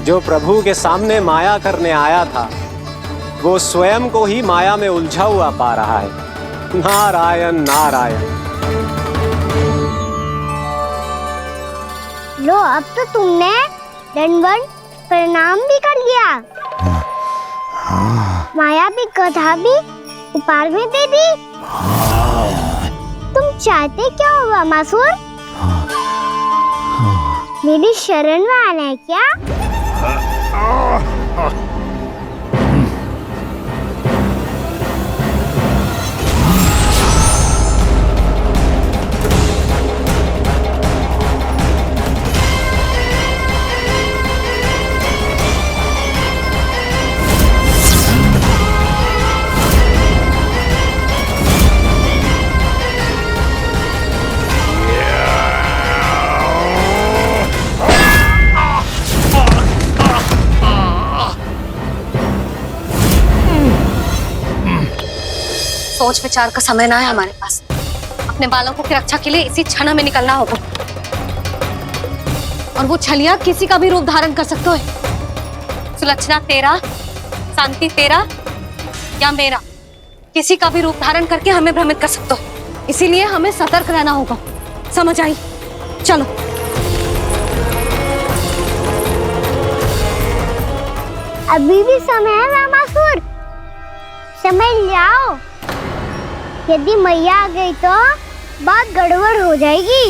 जो प्रभु के सामने माया करने आया था, वो स्वयं को ही माया में उलझा हुआ पा रहा है। नारायण नारायण। लो, अब तो तुमने दंडवत प्रणाम भी कर लिया, माया भी कथा भी उपहार में दे दी। तुम चाहते क्या हो ब्रह्मासुर? मेरी शरण में आना है क्या? सोच विचार का समय ना है हमारे पास। अपने बालकों की रक्षा के लिए इसी क्षण में निकलना होगा। और वो छलिया किसी का भी रूप धारण कर सकते हो। सुलक्षणा तेरा, शांति तेरा या मेरा, किसी का भी रूप धारण करके हमें भ्रमित कर सकते हो। इसीलिए हमें सतर्क रहना होगा। समझ आई? चलो। अभी भी समय है ब्रह्मासुर, समझ जाओ। यदि मैया आ गई तो बात गड़बड़ हो जाएगी।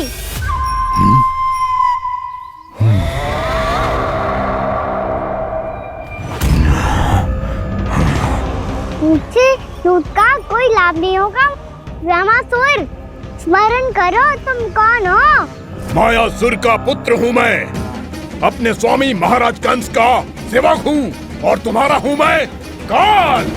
मुझसे झूठ का कोई लाभ नहीं होगा। ब्रह्मासुर, स्मरण करो तुम कौन हो? मायासुर का पुत्र हूँ मैं, अपने स्वामी महाराज कंस का सेवक हूँ, और तुम्हारा हूँ मैं काल।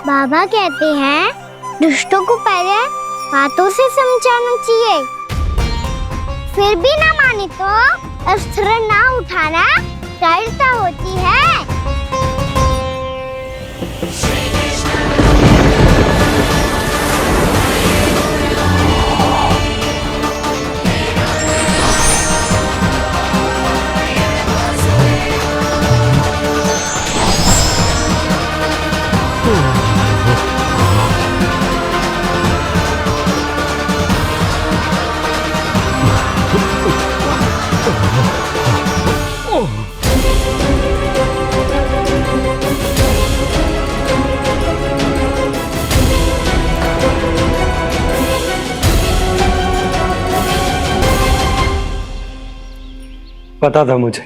बाबा कहते हैं दुष्टों को पहले बातों से समझाना चाहिए, फिर भी ना माने तो अस्त्र ना उठाना दृढ़ता होती है। पता था मुझे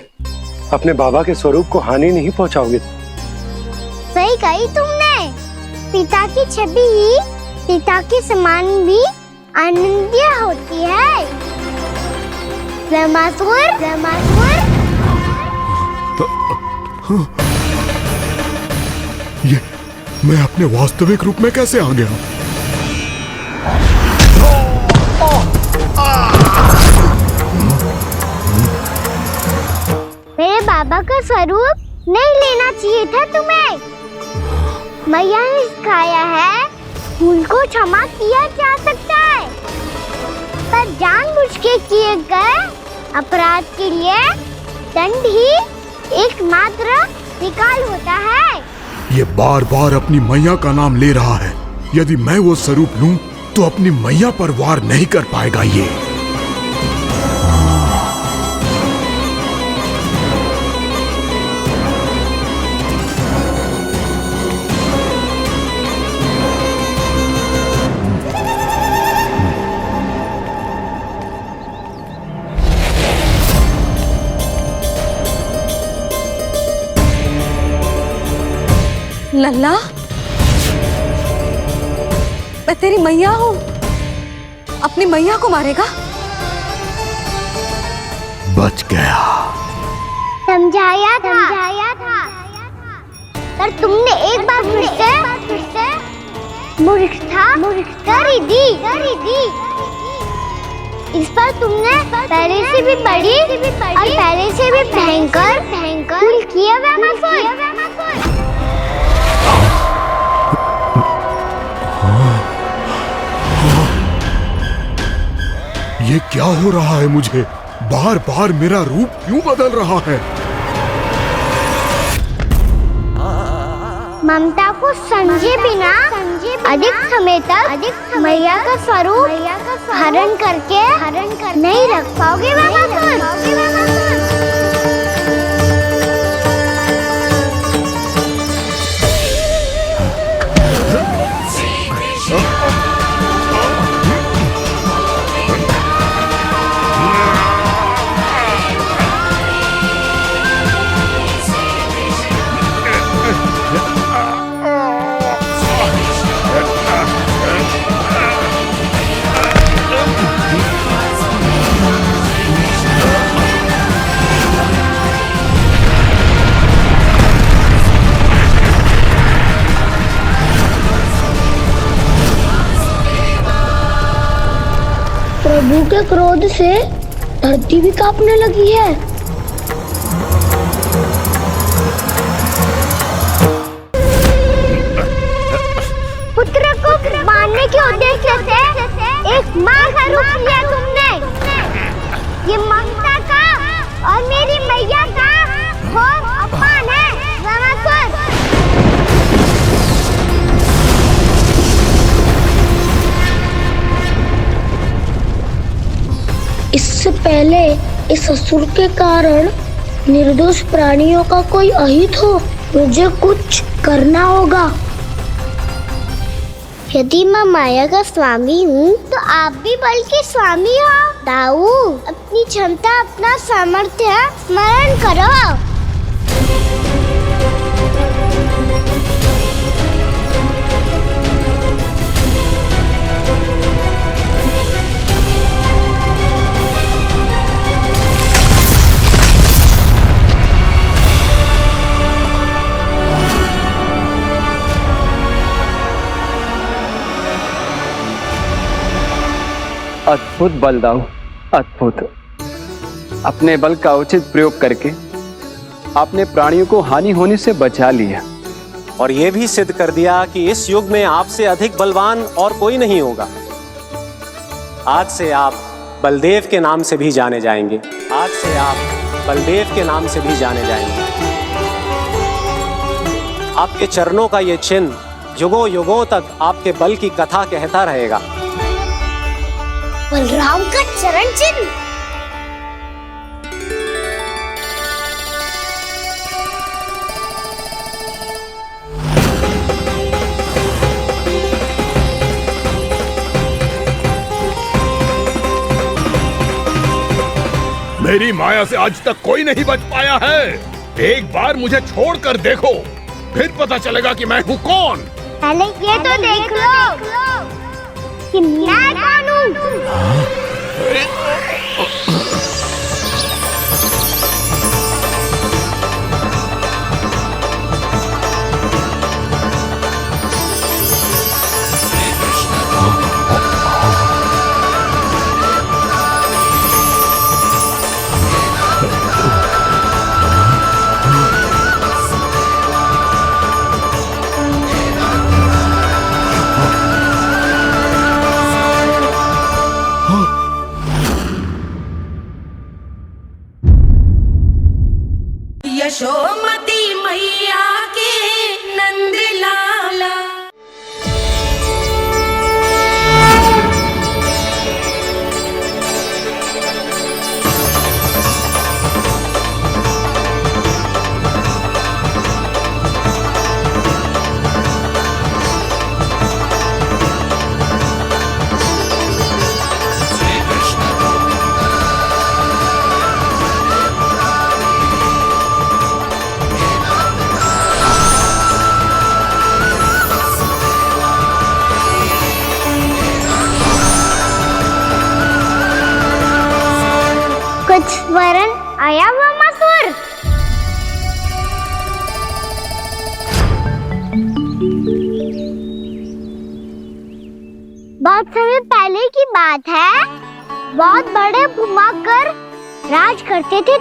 अपने बाबा के स्वरूप को हानि नहीं पहुंचाओगे। सही कही तुमने। पिता की छवि ही पिता के समान भी आनंदीय होती है। ब्रह्मासुर, ब्रह्मासुर। ये मैं अपने वास्तविक रूप में कैसे आ गया? मेरे बाबा का स्वरूप नहीं लेना चाहिए था तुम्हें। मैया ने सिखाया है भूल को क्षमा किया जा सकता है, पर जानबूझ के किए गए अपराध के लिए दंड ही एकमात्र निकाल होता है। ये बार बार अपनी मैया का नाम ले रहा है। यदि मैं वो स्वरूप लूं तो अपनी मैया पर वार नहीं कर पाएगा ये। लल्ला, मैं तेरी मैया हूँ, अपनी मैया को मारेगा? बच गया। समझाया था, पर तुमने एक बार फिर से मूर्खता कर ही दी। इस पर तुमने पहले से भी बड़ी और पहले से भी भयंकर भूल किया ब्रह्मासुर। ये क्या हो रहा है मुझे? बार बार मेरा रूप क्यों बदल रहा है? ममता को समझे बिना अधिक समय तक मैया का स्वरूप हरण करके नहीं रख पाओगे ब्रह्मासुर। प्रभु के क्रोध से धरती भी कांपने लगी है। पुत्र को मारने के उद्देश्य से एक माँ का रूप लिया तुमने। ये ममता का और मेरी मैया का घोर अपमान है ब्रह्मासुर। इससे पहले इस असुर के कारण निर्दोष प्राणियों का कोई अहित हो, मुझे कुछ करना होगा। यदि मैं माया का स्वामी हूँ तो आप भी बल के स्वामी हो। दाऊ, अपनी क्षमता, अपना सामर्थ्य स्मरण करो। अद्भुत बलदाऊ, अद्भुत। अपने बल का उचित प्रयोग करके आपने प्राणियों को हानि होने से बचा लिया और ये भी सिद्ध कर दिया कि इस युग में आपसे अधिक बलवान और कोई नहीं होगा। आज से आप बलदेव के नाम से भी जाने जाएंगे। आज से आप बलदेव के नाम से भी जाने जाएंगे। आपके चरणों का ये चिन्ह युगों युगों तक आपके बल की कथा कहता रहेगा। बलराम का चरण चिन्ह। मेरी माया से आज तक कोई नहीं बच पाया है। एक बार मुझे छोड़कर देखो, फिर पता चलेगा कि मैं हूँ कौन। पहले ये तो देख लो कि मैं कौन हूँ। यशोमती मैया के नंद लाला। कुछ वरन आया हुआ मसूर। बहुत समय पहले की बात है। बहुत बड़े भूमाकर राज करते थे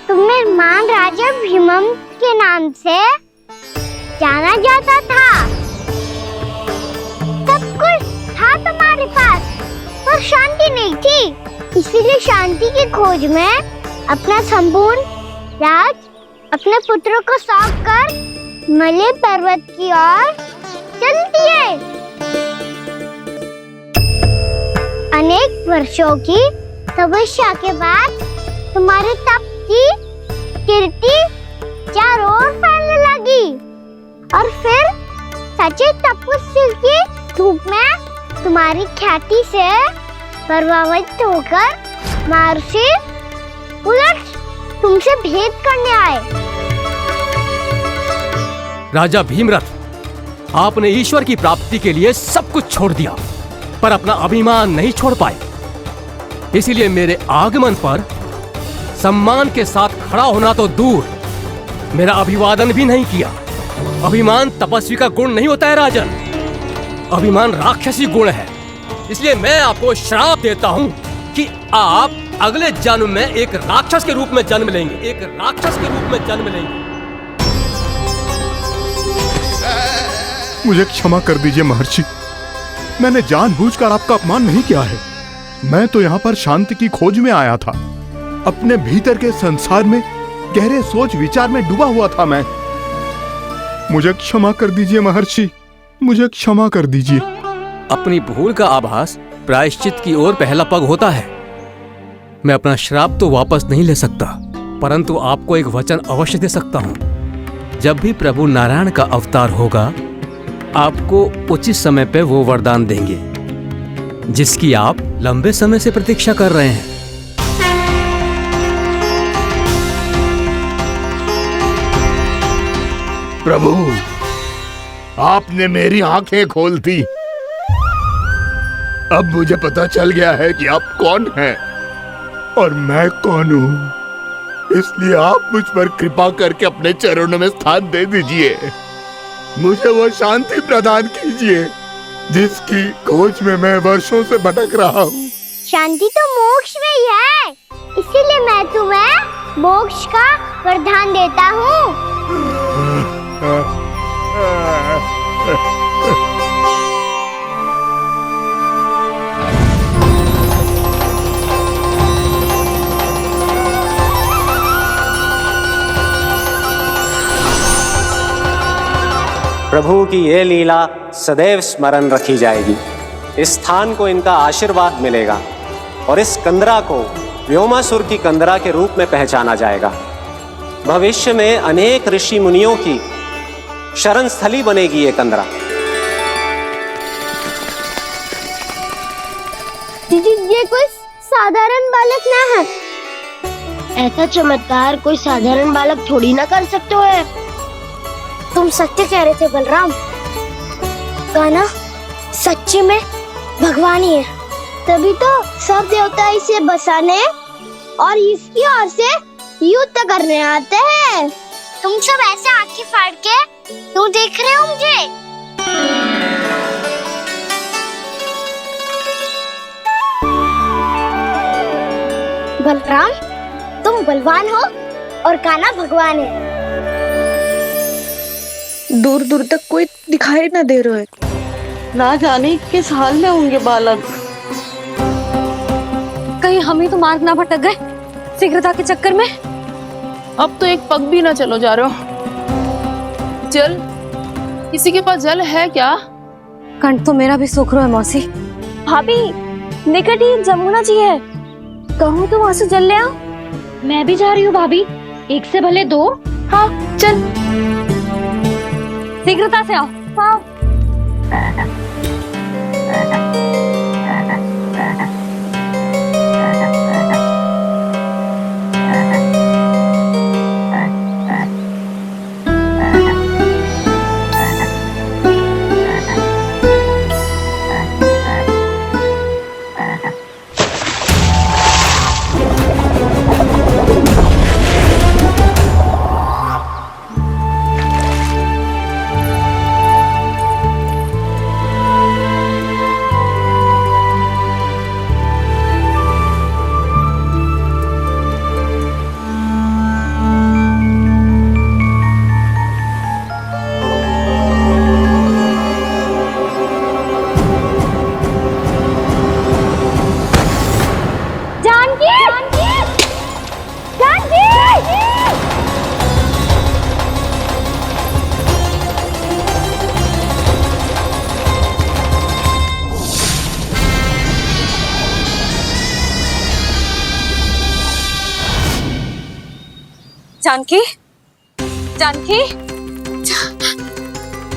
तुम्हें महान राजा भीमम के नाम से जाना जाता था। सब कुछ था तुम्हारे पास, पर शांति नहीं थी। इसीलिए शांति की खोज में अपना संपूर्ण राज अपने पुत्रों को सौंप कर मलय पर्वत की ओर चल दिए। अनेक वर्षों की तपस्या के बाद तुम्हारे तप की कीर्ति चारों ओर फैलने लगी और फिर सच्चे तपस्वी की धूप में तुम्हारी ख्याति से प्रभावित होकर महर्षि उलट तुमसे भेंट करने आए। राजा भीमरथ, आपने ईश्वर की प्राप्ति के लिए सब कुछ छोड़ दिया, पर अपना अभिमान नहीं छोड़ पाए। इसीलिए मेरे आगमन पर सम्मान के साथ खड़ा होना तो दूर, मेरा अभिवादन भी नहीं किया। अभिमान तपस्वी का गुण नहीं होता है राजन, अभिमान राक्षसी गुण है। इसलिए मैं आपको श्राप देता हूँ कि आप अगले जन्म में एक राक्षस के रूप में जन्म लेंगे, एक राक्षस के रूप में जन्म लेंगे। मुझे क्षमा कर दीजिए महर्षि, मैंने जानबूझकर आपका अपमान नहीं किया है। मैं तो यहाँ पर शांति की खोज में आया था। अपने भीतर के संसार में गहरे सोच विचार में डूबा हुआ था मैं। मुझे क्षमा कर दीजिए महर्षि, मुझे क्षमा कर दीजिए। अपनी भूल का आभास प्रायश्चित की ओर पहला पग होता है। मैं अपना श्राप तो वापस नहीं ले सकता, परंतु आपको एक वचन अवश्य दे सकता हूँ। जब भी प्रभु नारायण का अवतार होगा, आपको उचित समय पे वो वरदान देंगे जिसकी आप लंबे समय से प्रतीक्षा कर रहे हैं। प्रभु, आपने मेरी आंखें खोल दी। अब मुझे पता चल गया है कि आप कौन हैं और मैं कौन हूँ। इसलिए आप मुझ पर कृपा करके अपने चरणों में स्थान दे दीजिए। मुझे वो शांति प्रदान कीजिए जिसकी खोज में मैं वर्षों से भटक रहा हूँ। शांति तो मोक्ष में ही है, इसीलिए मैं तुम्हें मोक्ष का वरदान देता हूँ। प्रभु की ये लीला सदैव स्मरण रखी जाएगी। इस स्थान को इनका आशीर्वाद मिलेगा और इस कंदरा को व्योमासुर की कंदरा के रूप में पहचाना जाएगा। भविष्य में अनेक ऋषि मुनियों की शरण स्थली बनेगी ये कंदरा। दीदी, ये कोई साधारण बालक ना है, ऐसा चमत्कार कोई साधारण बालक थोड़ी ना कर सकते है। तुम सत्य कह रहे थे बलराम, कान्हा सच्ची में भगवान ही है। तभी तो सब देवता इसे बसाने और इसकी ओर से युद्ध करने आते हैं। तुम सब ऐसे आंखें फाड़ के क्यों देख रहे हो मुझे? बलराम, तुम बलवान हो और कान्हा भगवान है। दूर दूर तक कोई दिखाई न दे रहा है। ना जाने किस हाल में होंगे बालक। कहीं हम ही तो मार्ग ना भटक गए शीघ्रता के चक्कर में। अब तो एक पग भी ना चलो जा रहे हो। जल, किसी के पास जल है क्या? कंठ तो मेरा भी सूख रहा है मौसी। भाभी, निकट ही जमुना जी है, कहूँ तो वहाँ से जल ले आओ। मैं भी जा रही हूँ भाभी, एक से भले दो। हाँ चल, शीघ्रता से आओ। हाँ। जानकी, जानकी,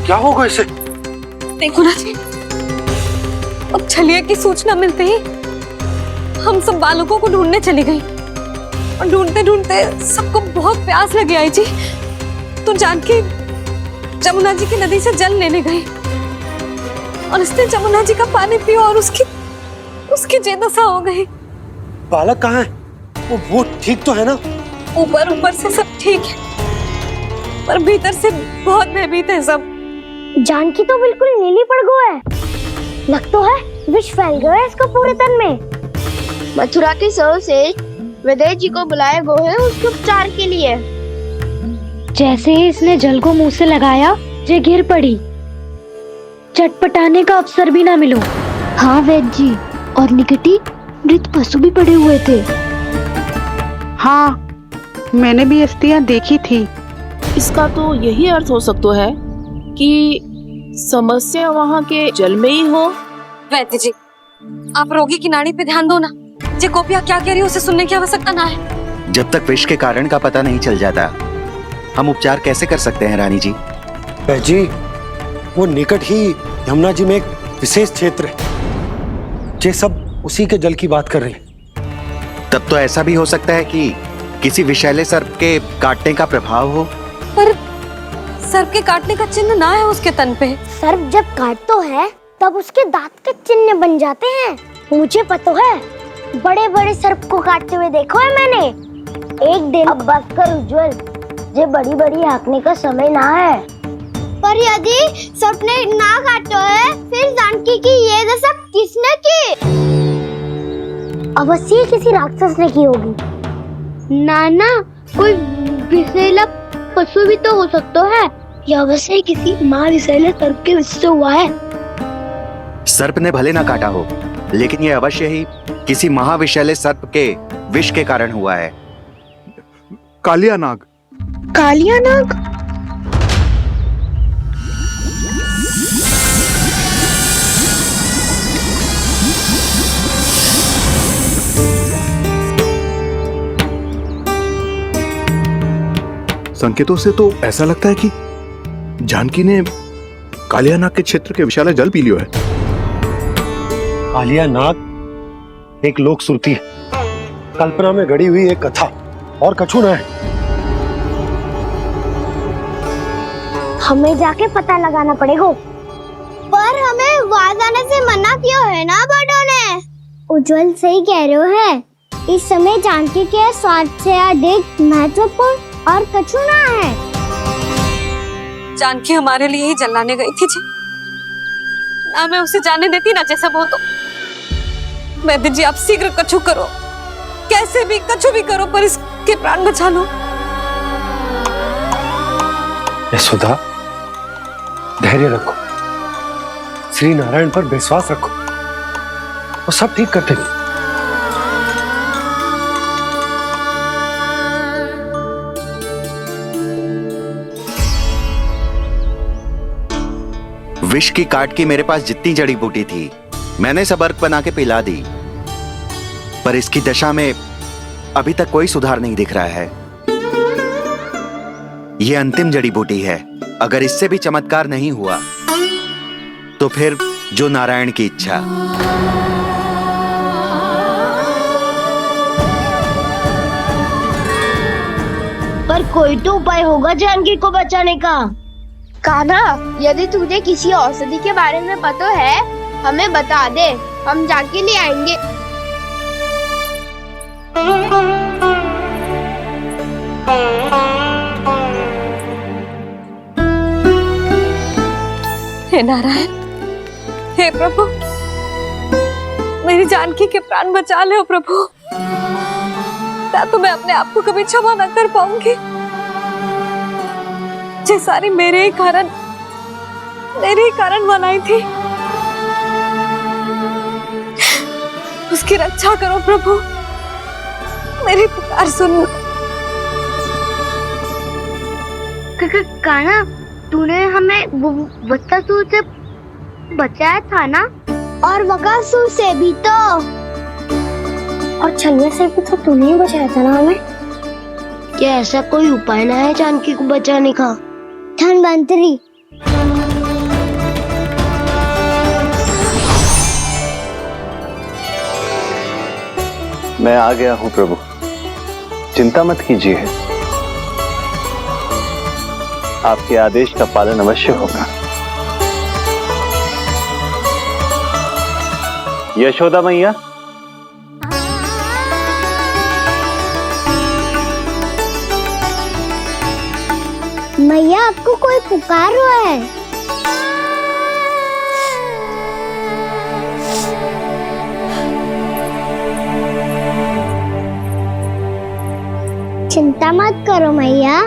क्या होगा इसे? देखो ना जी, अब छलिया की सूचना मिलते ही हम सब बालकों को ढूंढने चली गई और ढूंढते ढूंढते सबको बहुत प्यास लगी आई जी। तो जानकी जमुना जी की नदी से जल लेने गई और उसने जमुना जी का पानी पिया और उसकी जेदशा हो गई। बालक कहाँ है? वो ठीक तो है ना? ऊपर से सब ठीक है, पर भीतर से बहुत भयभीत है सब। जानकी तो बिल्कुल नीली पड़ गया है। लग तो है विष फैल गया है इसको पूरे तन में। मथुरा के सर्वश्रेष्ठ विदेह जी को बुलाए गए हैं उसके उपचार के लिए। जैसे ही इसने जल को मुंह से लगाया, ये गिर पड़ी। चटपटाने का अवसर भी ना मिलो। हाँ वैद्य जी, और निकटी मृत पशु भी पड़े हुए थे। हाँ, मैंने भी अस्थियां देखी थी। इसका तो यही अर्थ हो सकता है कि समस्या वहाँ के जल में ही हो। वैद्य जी, आप रोगी की नाड़ी पे ध्यान दो ना। जे गोपिया क्या कह रही है उसे सुनने की आवश्यकता ना है। जब तक विष के कारण का पता नहीं चल जाता, हम उपचार कैसे कर सकते हैं रानी जी? जी, वो निकट ही यमुना जी में एक विशेष क्षेत्र है। ये सब उसी के जल की बात कर रहे हैं। तब तो ऐसा भी हो सकता है कि किसी विषैले सर्प के काटने का प्रभाव हो। पर सर्प के काटने का चिन्ह ना है उसके तन पे। सर्प जब काटता है तब उसके दांत के चिन्ह बन जाते हैं। मुझे पता है, बड़े बड़े सर्प को काटते हुए देखो है मैंने। एक दिन अब बस कर उज्जवल, ये बड़ी बड़ी हाँकने का समय ना है। पर यदि सर्प ने ना काटा है, फिर जानकी की ये दशा किसने की? अवश्य किसी राक्षस ने की होगी। नाना, कोई विषैला पशु भी तो हो सकता है। यह अवश्य किसी महाविषैले सर्प के विष से हुआ है। सर्प ने भले ना काटा हो, लेकिन ये अवश्य ही किसी महाविषैले सर्प के विष के कारण हुआ है। कालिया नाग। कालिया नाग? संकेतों से तो ऐसा लगता है कि जानकी ने कालिया नाग के क्षेत्र के विशाल जल पी लियो है। कालिया नाग एक लोक श्रुति है, कल्पना में गढ़ी हुई एक कथा। और कछु न है। हमें जाके पता लगाना पड़ेगा। पर हमें वहां जाने से मना किया है ना बड़ों ने। उज्जवल सही कह रहे हो है। इस समय जानकी के स्वार्थ से अधिक महत्वपूर्ण और कछु ना है। जानकी हमारे लिए ही जलाने गई थी जी। ना मैं उसे जाने देती ना जैसा वो तो। वैद्य जी आप शीघ्र कछु करो, कैसे भी कछु भी करो, पर इसके प्राण बचा लो। यशोदा, धैर्य रखो, श्री नारायण पर विश्वास रखो, वो सब ठीक कर देंगे। विष की काट की मेरे पास जितनी जड़ी बूटी थी मैंने सब अर्क बना के पिला दी, पर इसकी दशा में अभी तक कोई सुधार नहीं दिख रहा है। यह अंतिम जड़ी बूटी है। अगर इससे भी चमत्कार नहीं हुआ तो फिर जो नारायण की इच्छा। पर कोई तो उपाय होगा जानकी को बचाने का। कान्हा, यदि तुझे किसी औषधि के बारे में पता है हमें बता दे, हम जानकी ले आएंगे। हे नारायण, हे प्रभु, मेरी जानकी के प्राण बचा ले प्रभु। मैं तो अपने आप को कभी क्षमा न कर पाऊंगी। ये सारी मेरे ही कारण बनाई थी। उसकी रक्षा करो प्रभु, मेरी पुकार सुनो। कान्हा, तूने हमें बकासुर से बचाया था ना? और बकासुर से भी तो। और छलिया से भी तो तूने ही बचाया था ना हमें? क्या ऐसा कोई उपाय ना है जानकी को बचाने का? धन्वंतरी, मैं आ गया हूं प्रभु, चिंता मत कीजिए, आपके आदेश का पालन अवश्य होगा। यशोदा मैया, मैया आपको कोई पुकार रहा है। चिंता मत करो मैया,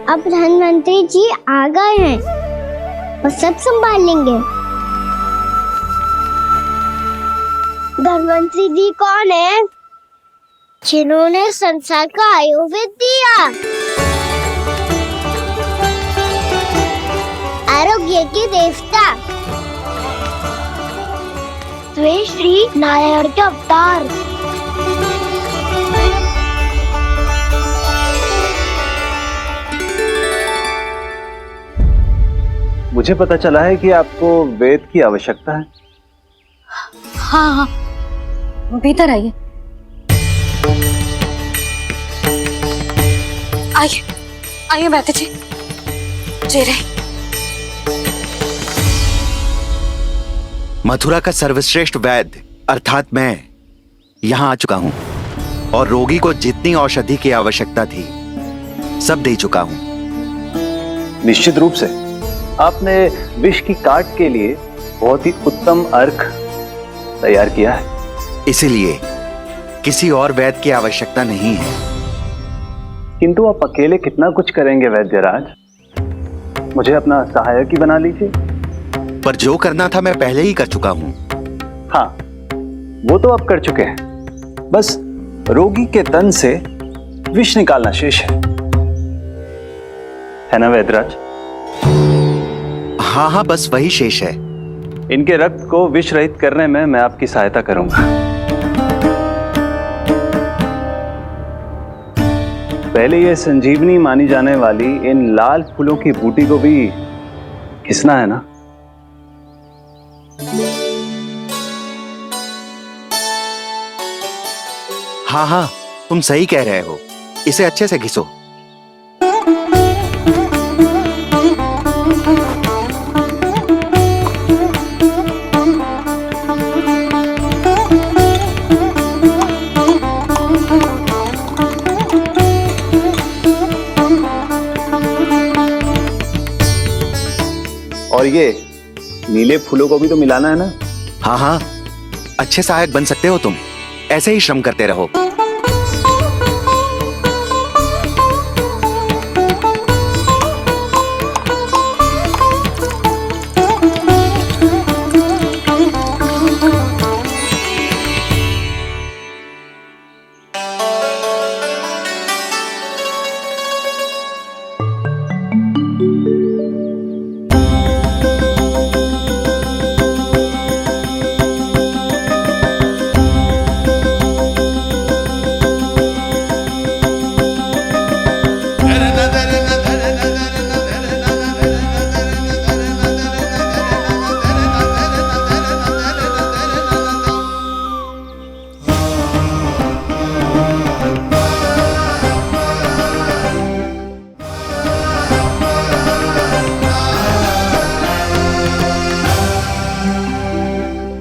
अब धन्वंतरी जी आ गए हैं, वो सब संभाल लेंगे। धन्वंतरी जी कौन है? जिन्होंने संसार का आयुर्वेद दिया, आरोग्य के देवता, वे श्री नारायण के अवतार। मुझे पता चला है कि आपको वेद की आवश्यकता है। हाँ हाँ, भीतर आइए। आइए आइए बैठे जी। जी रहे। मथुरा का सर्वश्रेष्ठ वैद्य अर्थात मैं यहाँ आ चुका हूँ और रोगी को जितनी औषधि की आवश्यकता थी सब दे चुका हूँ। निश्चित रूप से आपने विष की काट के लिए बहुत ही उत्तम अर्क तैयार किया है, इसीलिए किसी और वैद्य की आवश्यकता नहीं है। किंतु आप अकेले कितना कुछ करेंगे वैद्यराज, मुझे अपना सहायक ही बना लीजिए। पर जो करना था मैं पहले ही कर चुका हूँ। हाँ, वो तो आप कर चुके हैं, बस रोगी के तन से विष निकालना शेष है ना वैद्यराज? हाँ हाँ, बस वही शेष है। इनके रक्त को विष रहित करने में मैं आपकी सहायता करूंगा। पहले ये संजीवनी मानी जाने वाली इन लाल फूलों की बूटी को भी घिसना है ना? हाँ हाँ, तुम सही कह रहे हो। इसे अच्छे से घिसो। और ये नीले फूलों को भी तो मिलाना है ना? हाँ हाँ, अच्छे सहायक बन सकते हो तुम, ऐसे ही श्रम करते रहो।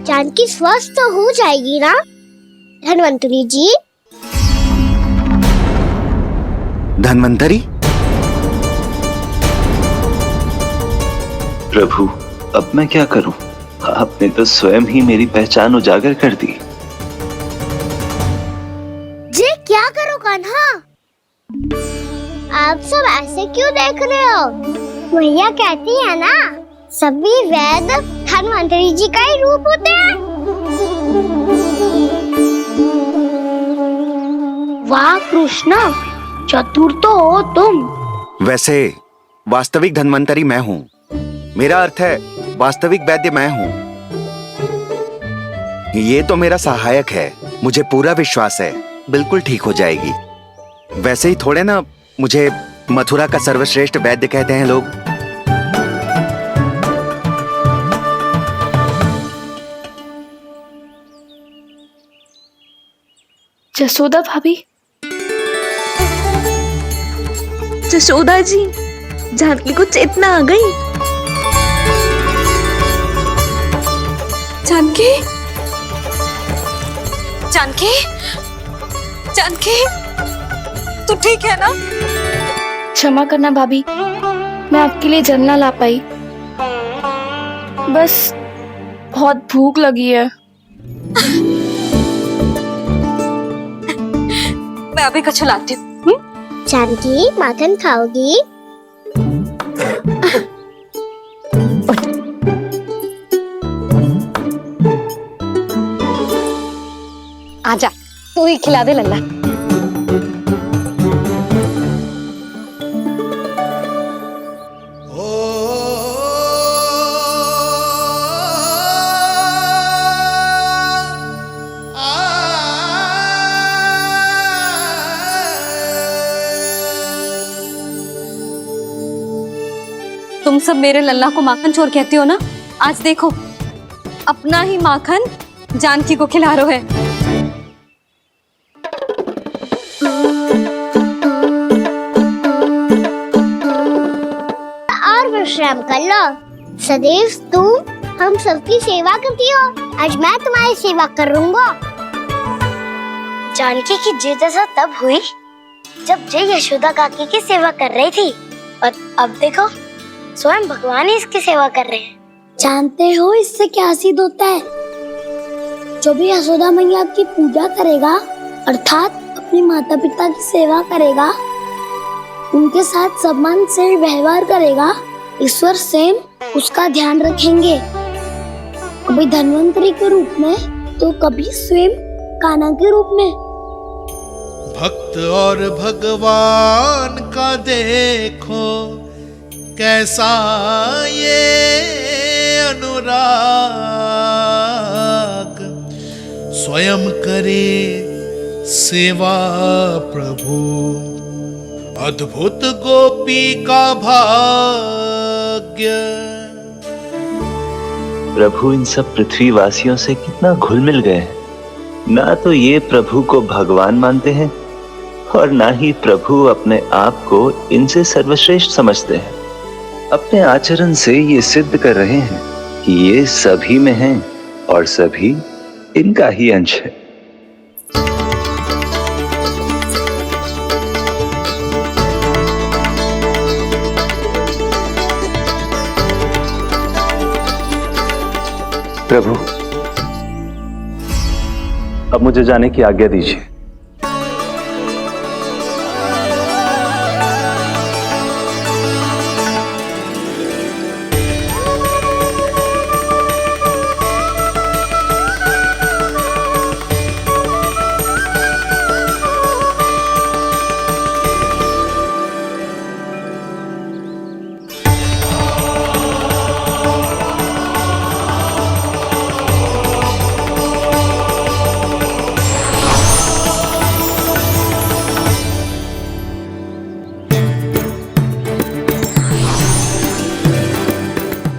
जानकी स्वस्थ तो हो जाएगी ना धन्वंतरी जी? धन्वंतरी? प्रभु, अब मैं क्या करूं? आपने तो स्वयं ही मेरी पहचान उजागर कर दी। जी क्या करो कान्हा? आप सब ऐसे क्यों देख रहे हो? मैया कहती है ना, सभी वेद धन्वंतरी जी का ही रूप होते हैं। वाह कृष्णा, चतुर तो हो तुम। वैसे वास्तविक धन्वंतरी मैं हूँ। मेरा अर्थ है वास्तविक वैद्य मैं हूँ। ये तो मेरा सहायक है, मुझे पूरा विश्वास है बिल्कुल ठीक हो जाएगी। वैसे ही थोड़े ना मुझे मथुरा का सर्वश्रेष्ठ वैद्य कहते हैं लोग। जसोदा भाभी, जसोदा जी, जानकी को चेतना आ गई। जानकी, जानकी, जानकी, तू ठीक है ना? क्षमा करना भाभी, मैं आपके लिए जल ना ला पाई। बस बहुत भूख लगी है। मैं अभी कछु लाती हूँ। जानकी माखन खाओगी? आजा, तू ही खिला दे लल्ला। तुम सब मेरे लल्ला को माखन चोर कहती हो ना? आज देखो, अपना ही माखन जानकी को खिला रहे हो। और विश्राम कर लो। सदैव तुम हम सबकी सेवा करती हो, आज मैं तुम्हारी सेवा करूंगा। जानकी की जिज्ञासा तब हुई जब जय यशोदा काकी की सेवा कर रही थी, और अब देखो स्वयं भगवान ही इसकी सेवा कर रहे हैं। जानते हो इससे क्या सिद्ध होता है? जो भी यशोदा मैया की पूजा करेगा, अर्थात अपने माता पिता की सेवा करेगा, उनके साथ सम्मान से व्यवहार करेगा, ईश्वर स्वयं उसका ध्यान रखेंगे। कभी धन्वंतरी के रूप में तो कभी स्वयं कान्हा के रूप में। भक्त और भगवान का देखो कैसा ये अनुराग, स्वयं करे सेवा प्रभु, अद्भुत गोपी का भाग्य। प्रभु इन सब पृथ्वी वासियों से कितना घुल मिल गए हैं। ना तो ये प्रभु को भगवान मानते हैं और ना ही प्रभु अपने आप को इनसे सर्वश्रेष्ठ समझते हैं। अपने आचरण से ये सिद्ध कर रहे हैं कि ये सभी में हैं और सभी इनका ही अंश है। प्रभु, अब मुझे जाने की आज्ञा दीजिए।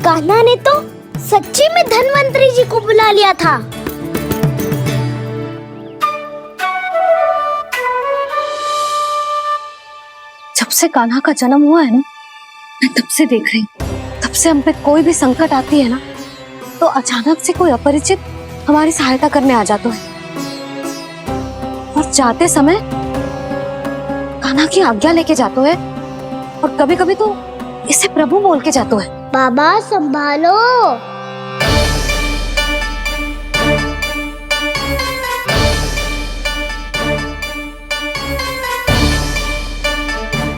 कान्हा ने तो सच्ची में धन्वंतरी जी को बुला लिया था। जब से कान्हा का जन्म हुआ है ना, मैं तब से देख रही हूँ, तब से हम पे कोई भी संकट आती है ना, तो अचानक से कोई अपरिचित हमारी सहायता करने आ जाता है। और जाते समय कान्हा की आज्ञा लेके जाते है, और कभी कभी तो इसे प्रभु बोल के जाते है। बाबा संभालो।